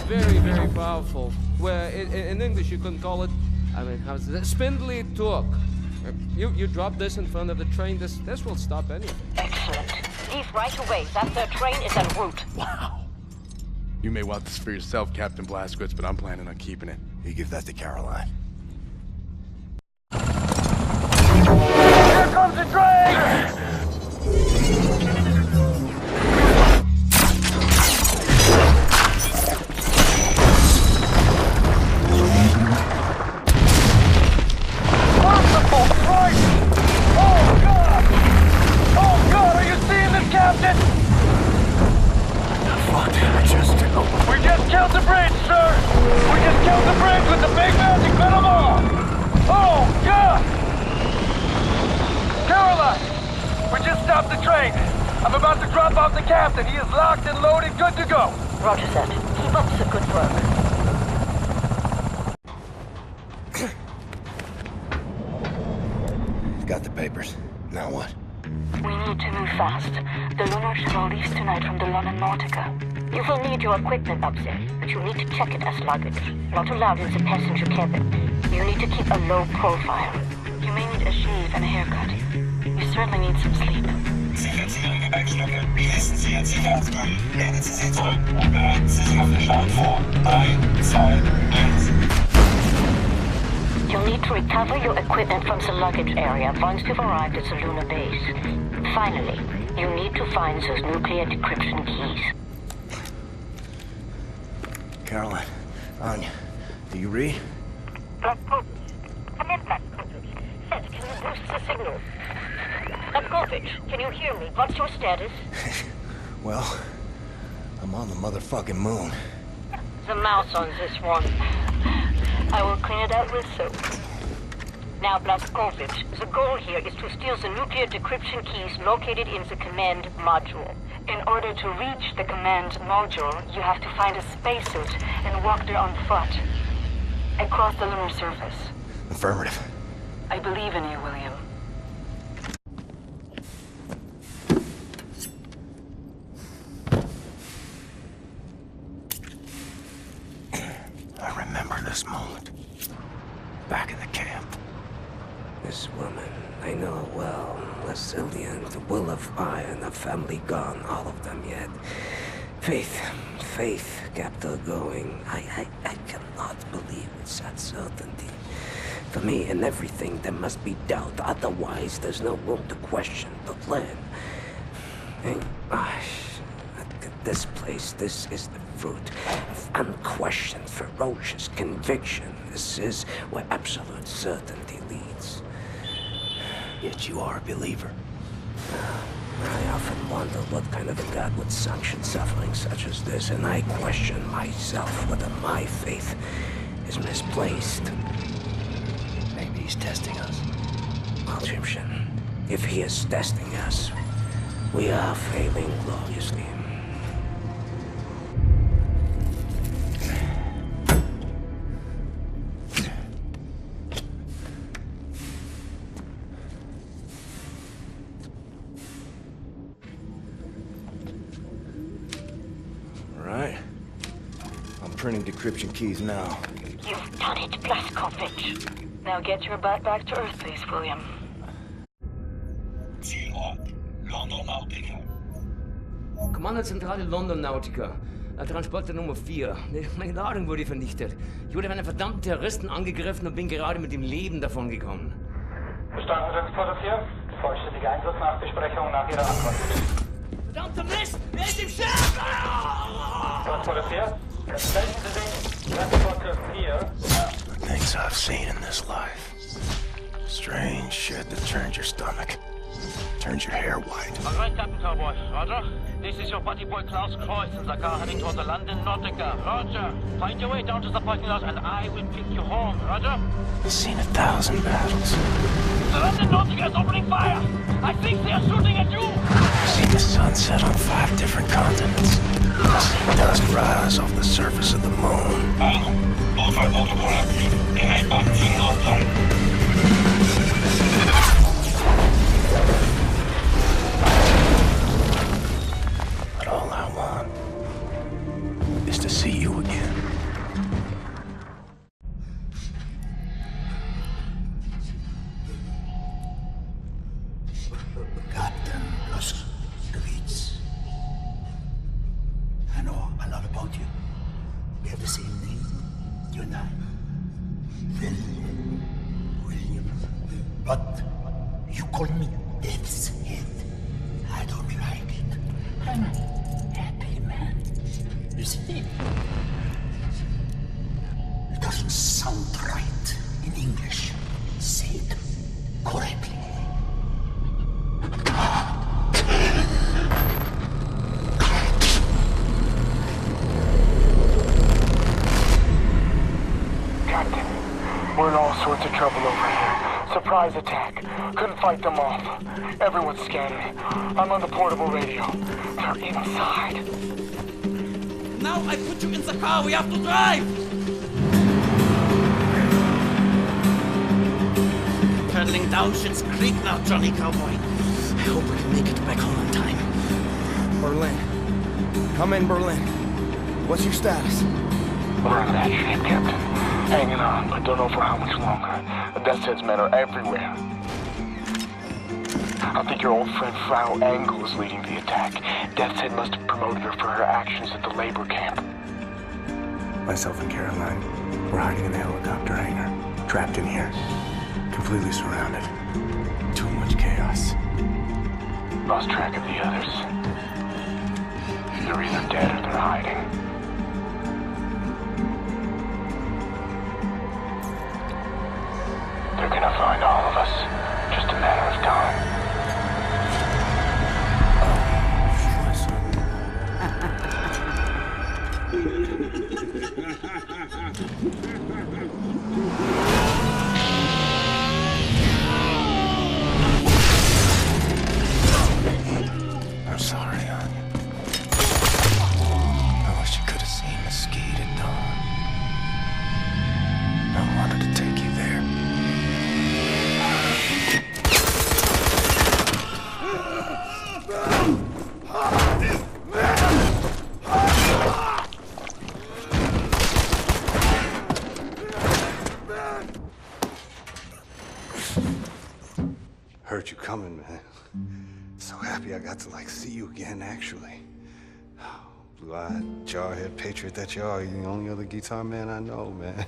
very, very powerful. Where in English you couldn't call it, I mean, how's it? Spindly torque. You drop this in front of the train, this will stop anything. Excellent. Leave right away. That third train is en route. Wow. You may want this for yourself, Captain Blazkowicz, but I'm planning on keeping it. You give that to Caroline. Here comes the train! Captain! What? We just killed the bridge, sir! We just killed the bridge with the big magic venom arm! Oh, God! Caroline! We just stopped the train. I'm about to drop off the captain. He is locked and loaded, good to go. Roger that. Keep up the good work. Got the papers. Now what? We need to move fast. The lunar shuttle leaves tonight from the London Nautica. You will need your equipment up there, but you need to check it as luggage. Not allowed in the passenger cabin. You need to keep a low profile. You may need a shave and a haircut. You certainly need some sleep. Sicherheitssicherung der Bergstocke. Wie heißen Sie Ihren Sicherheitsplan? Lehnen Sie sich zurück und bereiten Sie sich auf den Start vor. 3, 2, 1. You'll need to recover your equipment from the luggage area once you've arrived at the lunar base. Finally, you need to find those nuclear decryption keys. Caroline, Anya, do you read? Blazkowicz. Come in, Blazkowicz. Seth, can you boost the signal? Blazkowicz, can you hear me? What's your status? Well, I'm on the motherfucking moon. The mouse on this one. I will clean it out with soap. Now, Blazkowicz, the goal here is to steal the nuclear decryption keys located in the command module. In order to reach the command module, you have to find a spacesuit and walk there on foot. Across the lunar surface. Affirmative. I believe in you, William. I remember this moment. Back in the camp. This woman, I know her well. Resilient, will of iron, a family gone, all of them yet. Faith kept her going. I cannot believe it's that certainty. For me, in everything, there must be doubt. Otherwise, there's no room to question the plan. And, at this place, this is the fruit of unquestioned, ferocious conviction. This is where absolute certainty leads. Yet you are a believer. I often wonder what kind of a God would sanction suffering such as this, and I question myself whether my faith is misplaced. Maybe he's testing us. Well, Egyptian, if he is testing us, we are failing gloriously. printing decryption keys now. You've done it, Blazkowicz. Now get your butt back to Earth, please, William. Zielort, London Nautica. Kommandozentrale London Nautica. Transporter Nummer 4. Meine Ladung wurde vernichtet. Ich wurde von einem verdammten Terroristen angegriffen und bin gerade mit dem Leben davongekommen. Verstanden, Transporter 4. Vollständige Einsatznachbesprechung nach Ihrer Ankunft. Verdammter Mist! Wer ist im Schiff? Transporter 4. Melden Sie sich. Transporter 4. The things I've seen in this life. Strange shit that turns your stomach. Turns your hair white. All right, Captain Cowboy. Roger. This is your buddy boy Klaus Kreuz in the car heading toward the London Nautica. Roger. Find your way down to the parking lot and I will pick you home. Roger. I've seen 1,000 battles. The London Nautica is opening fire. I think they are shooting at you. I've seen the sun set on 5 different continents. I've seen dust rise off the surface of the moon. But all I want is to see you again. Captain Blazkowicz. I know a lot about you. We have the same name, you and I. William. But you call me Death's Head. I don't like it. I'm a happy man. You see? It doesn't sound right in English. Say it correctly. Captain, we're in all sorts of trouble over here. Surprise attack. Couldn't fight them off. Everyone's scanning. I'm on the portable radio. They're inside. Now I put you in the car. We have to drive. Turning down Schitt's Creek now, Johnny Cowboy. I hope we can make it back home in time. Berlin. Come in, Berlin. What's your status? We're in bad shape, Captain. Hanging on, but don't know for how much longer. The Death's Head's men are everywhere. I think your old friend Frau Engel is leading the attack. Death's Head must have promoted her for her actions at the labor camp. Myself and Caroline, we're hiding in the helicopter hangar. Trapped in here. Completely surrounded. Too much chaos. Lost track of the others. They're either dead or they're hiding. They're gonna find all of us. Just a matter of time. I'm sorry, Anya. I wish you could have seen Mesquite at dawn. I wanted to take you there. Heard you coming, man. So happy I got to, see you again, actually. Blue-eyed, jarhead patriot that you are. You're the only other guitar man I know, man.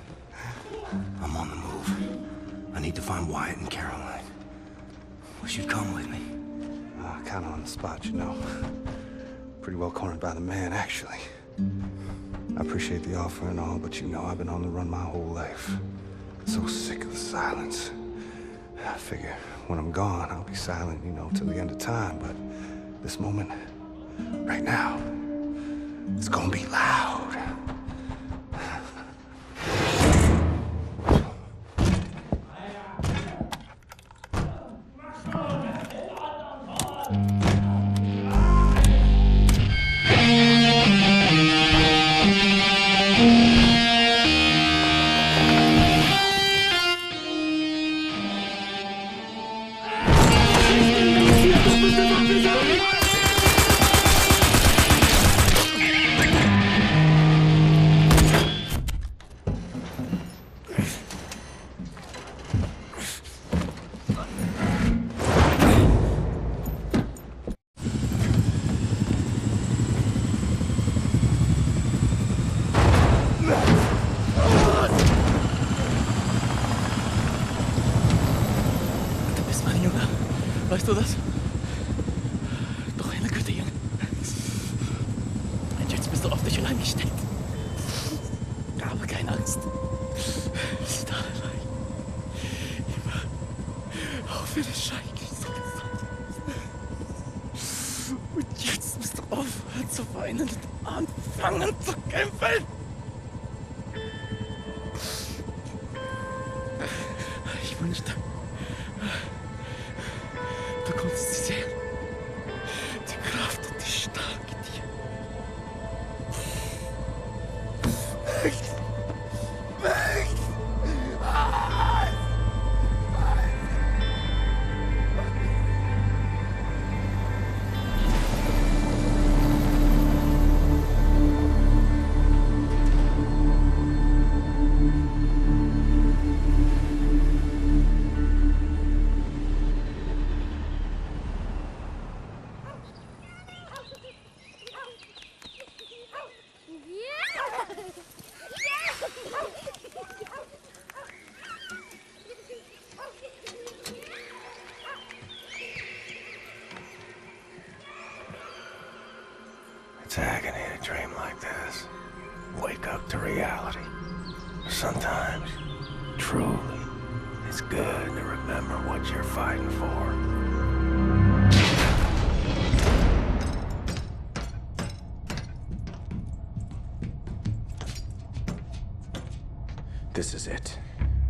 I'm on the move. I need to find Wyatt and Caroline. Wish you'd come with me. Kind of on the spot, you know. Pretty well cornered by the man, actually. I appreciate the offer and all, but you know I've been on the run my whole life. So sick of the silence. I figure when I'm gone, I'll be silent, till the end of time. But this moment, right now, it's gonna be loud. das, mein Junge. Weißt du das? Doch eine Güte, Junge. Und jetzt bist du auf dich allein gestellt. Aber keine Angst. Ist da allein. Immer. Auch wenn es scheinbar so gesagt ist. Und jetzt musst du aufhören zu weinen und anfangen zu kämpfen. Ich wünschte, du konntest sie sehen. Die Kraft und die Stärke dir. It's agony to dream like this. Wake up to reality. Sometimes, truly, it's good to remember what you're fighting for. This is it.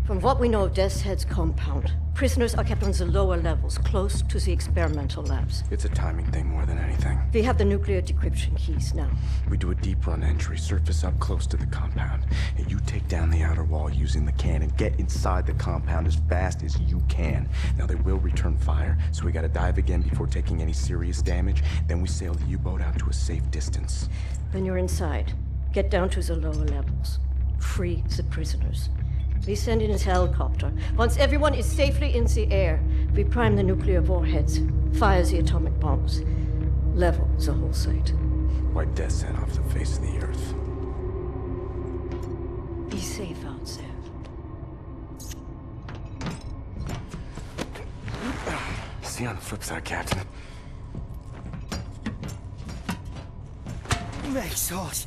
From what we know of Death's Head's compound, prisoners are kept on the lower levels, close to the experimental labs. It's a timing thing more than anything. We have the nuclear decryption keys now. We do a deep run entry, surface up close to the compound, and you take down the outer wall using the cannon. Get inside the compound as fast as you can. Now they will return fire, so we gotta dive again before taking any serious damage. Then we sail the U-boat out to a safe distance. When you're inside, get down to the lower levels. Free the prisoners. We send in a helicopter. Once everyone is safely in the air, we prime the nuclear warheads, fire the atomic bombs, level the whole site. Wipe Death's Head off the face of the earth. Be safe out there. See you on the flip side, Captain. Makes sauce.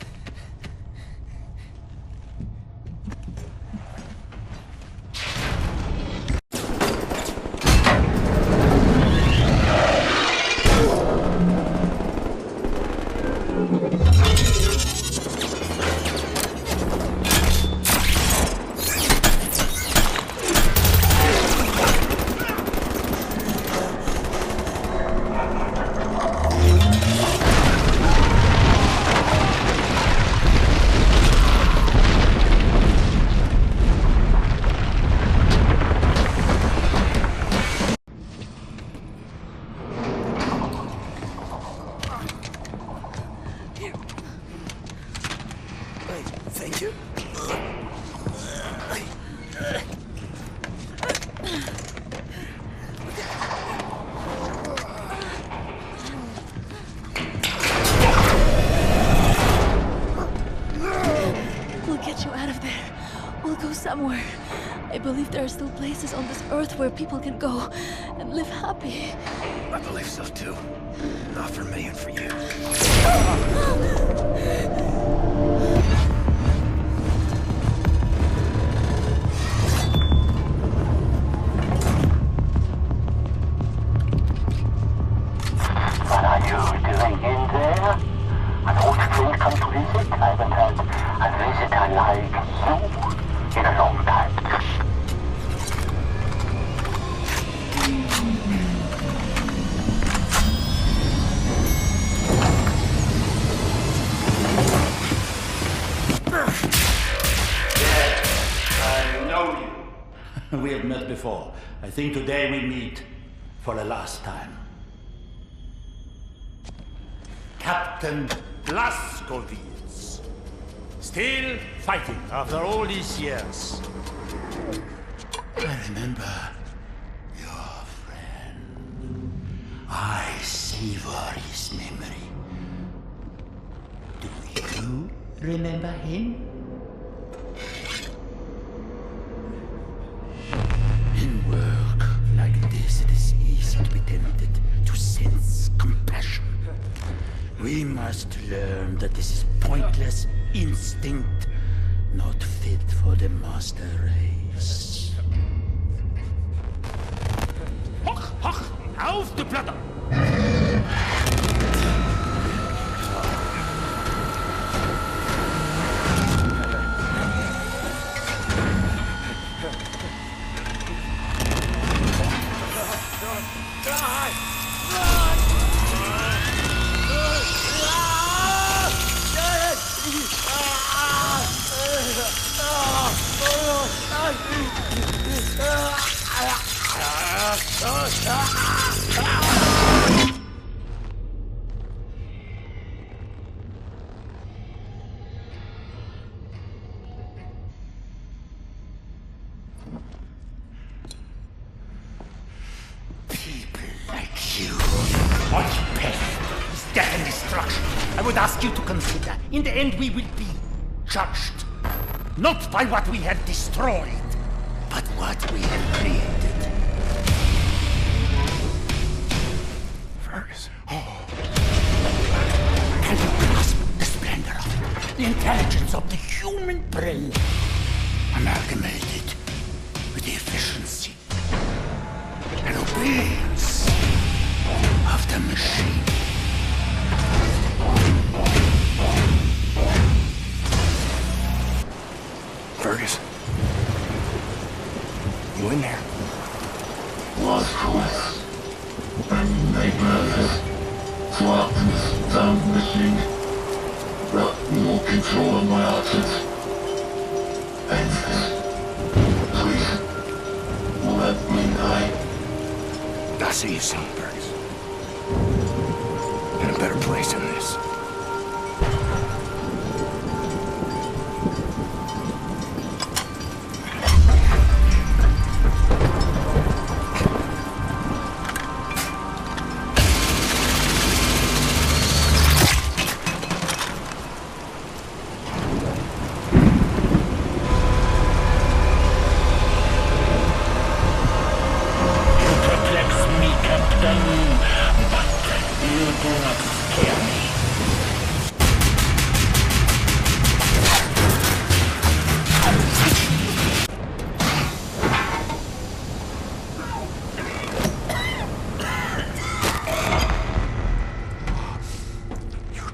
Thank you. We'll get you out of there. We'll go somewhere. I believe there are still places on this earth where people can go and live happy. I believe so too. Not for me and for you. What are you doing in there? An old friend come to visit? I haven't had a visitor like you in a long time. I know you. We have met before. I think today we meet for the last time. Captain Blazkowicz. Still fighting after all these years. I remember your friend. I savor his memory. Do you remember him? In work like this, it is must learn that this is pointless instinct, not fit for the master race. Hoch, hoch! Auf, du Platter! Death and destruction. I would ask you to consider, in the end we will be judged. Not by what we have destroyed, but what we have created. Fergus. Oh. Can you grasp the splendor of it? The intelligence of the human brain, amalgamated with the efficiency and obedience of the machine. Fergus. You in there? Was choice. And make murders. Swap this damn machine. Got more control of my options. And please. Let me die. I'll see you soon, Fergus. In a better place than this.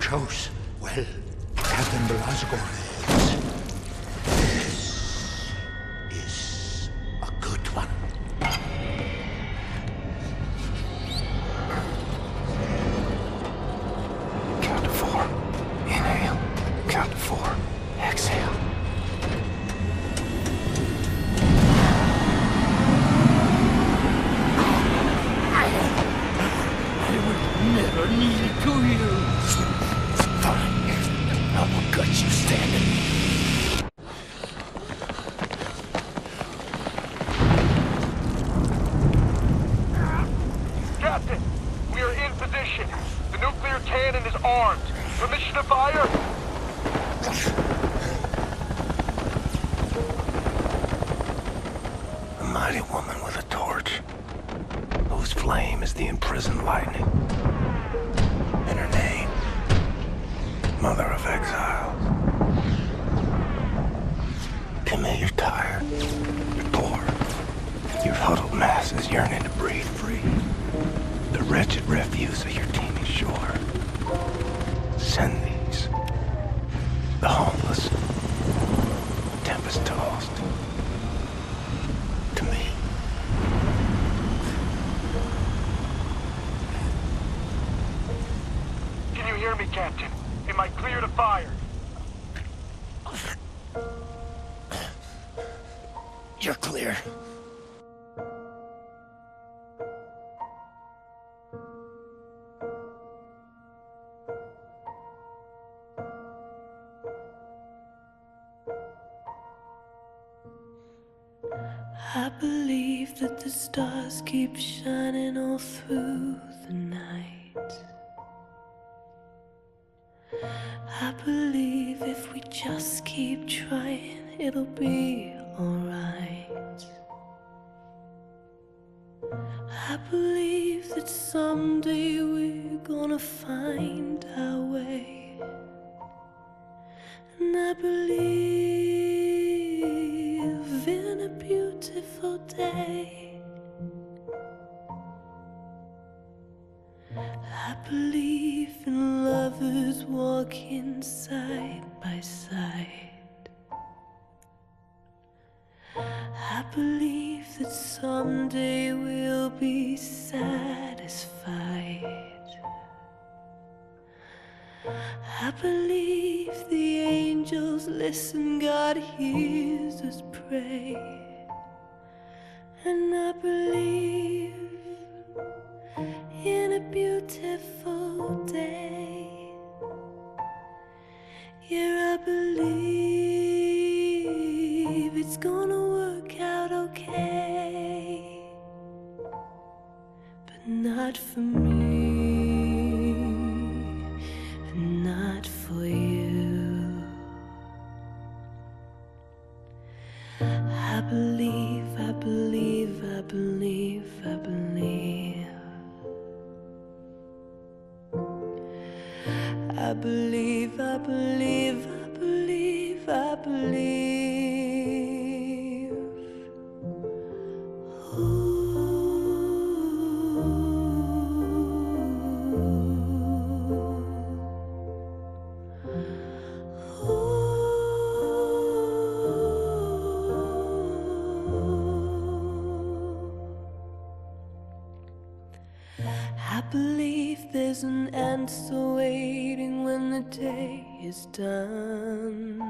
Chose well, Captain Blasco. This is a good one. Count to 4. Inhale. Count to 4. Exhale. I will never kneel to you. I will gut you standing. Captain, we are in position. The nuclear cannon is armed. Permission to fire? A mighty woman with a torch, whose flame is the imprisoned lightning. And her name, Mother of Exiles. Camille, you're tired. You're poor. Your huddled masses yearning to breathe free. The wretched refuse of your teeming shore. Send these. The homeless. Tempest-tossed. To me. Can you hear me, Captain? Am I clear to fire? You're clear. I believe that the stars keep shining all through the night. I believe if we just keep trying, it'll be alright. I believe that someday we're gonna find our way. And I believe in a beautiful day. I believe in lovers walking side by side. I believe that someday we'll be satisfied. I believe the angels listen, God hears us pray. And I believe in a beautiful day. Yeah, I believe it's gonna work out okay. But not for me, and not for you. I believe, I believe, I believe, I believe. I believe, I believe, I believe, I believe. I believe there's an answer waiting when the day is done.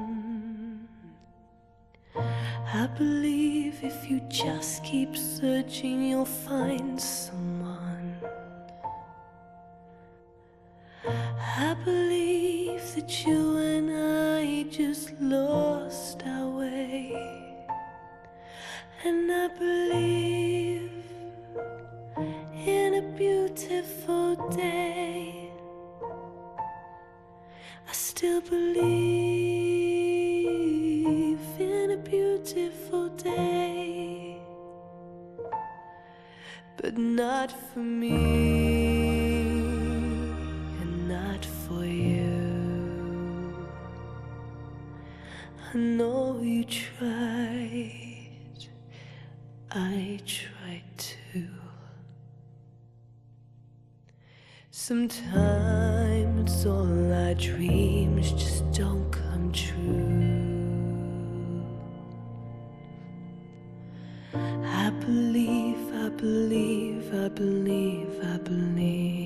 I believe if you just keep searching, you'll find someone. I believe that you and I just lost our way. And I believe in a beautiful day. I still believe in a beautiful day. But not for me, and not for you. I know you tried, I tried too. Sometimes all our dreams just don't come true. I believe, I believe, I believe, I believe.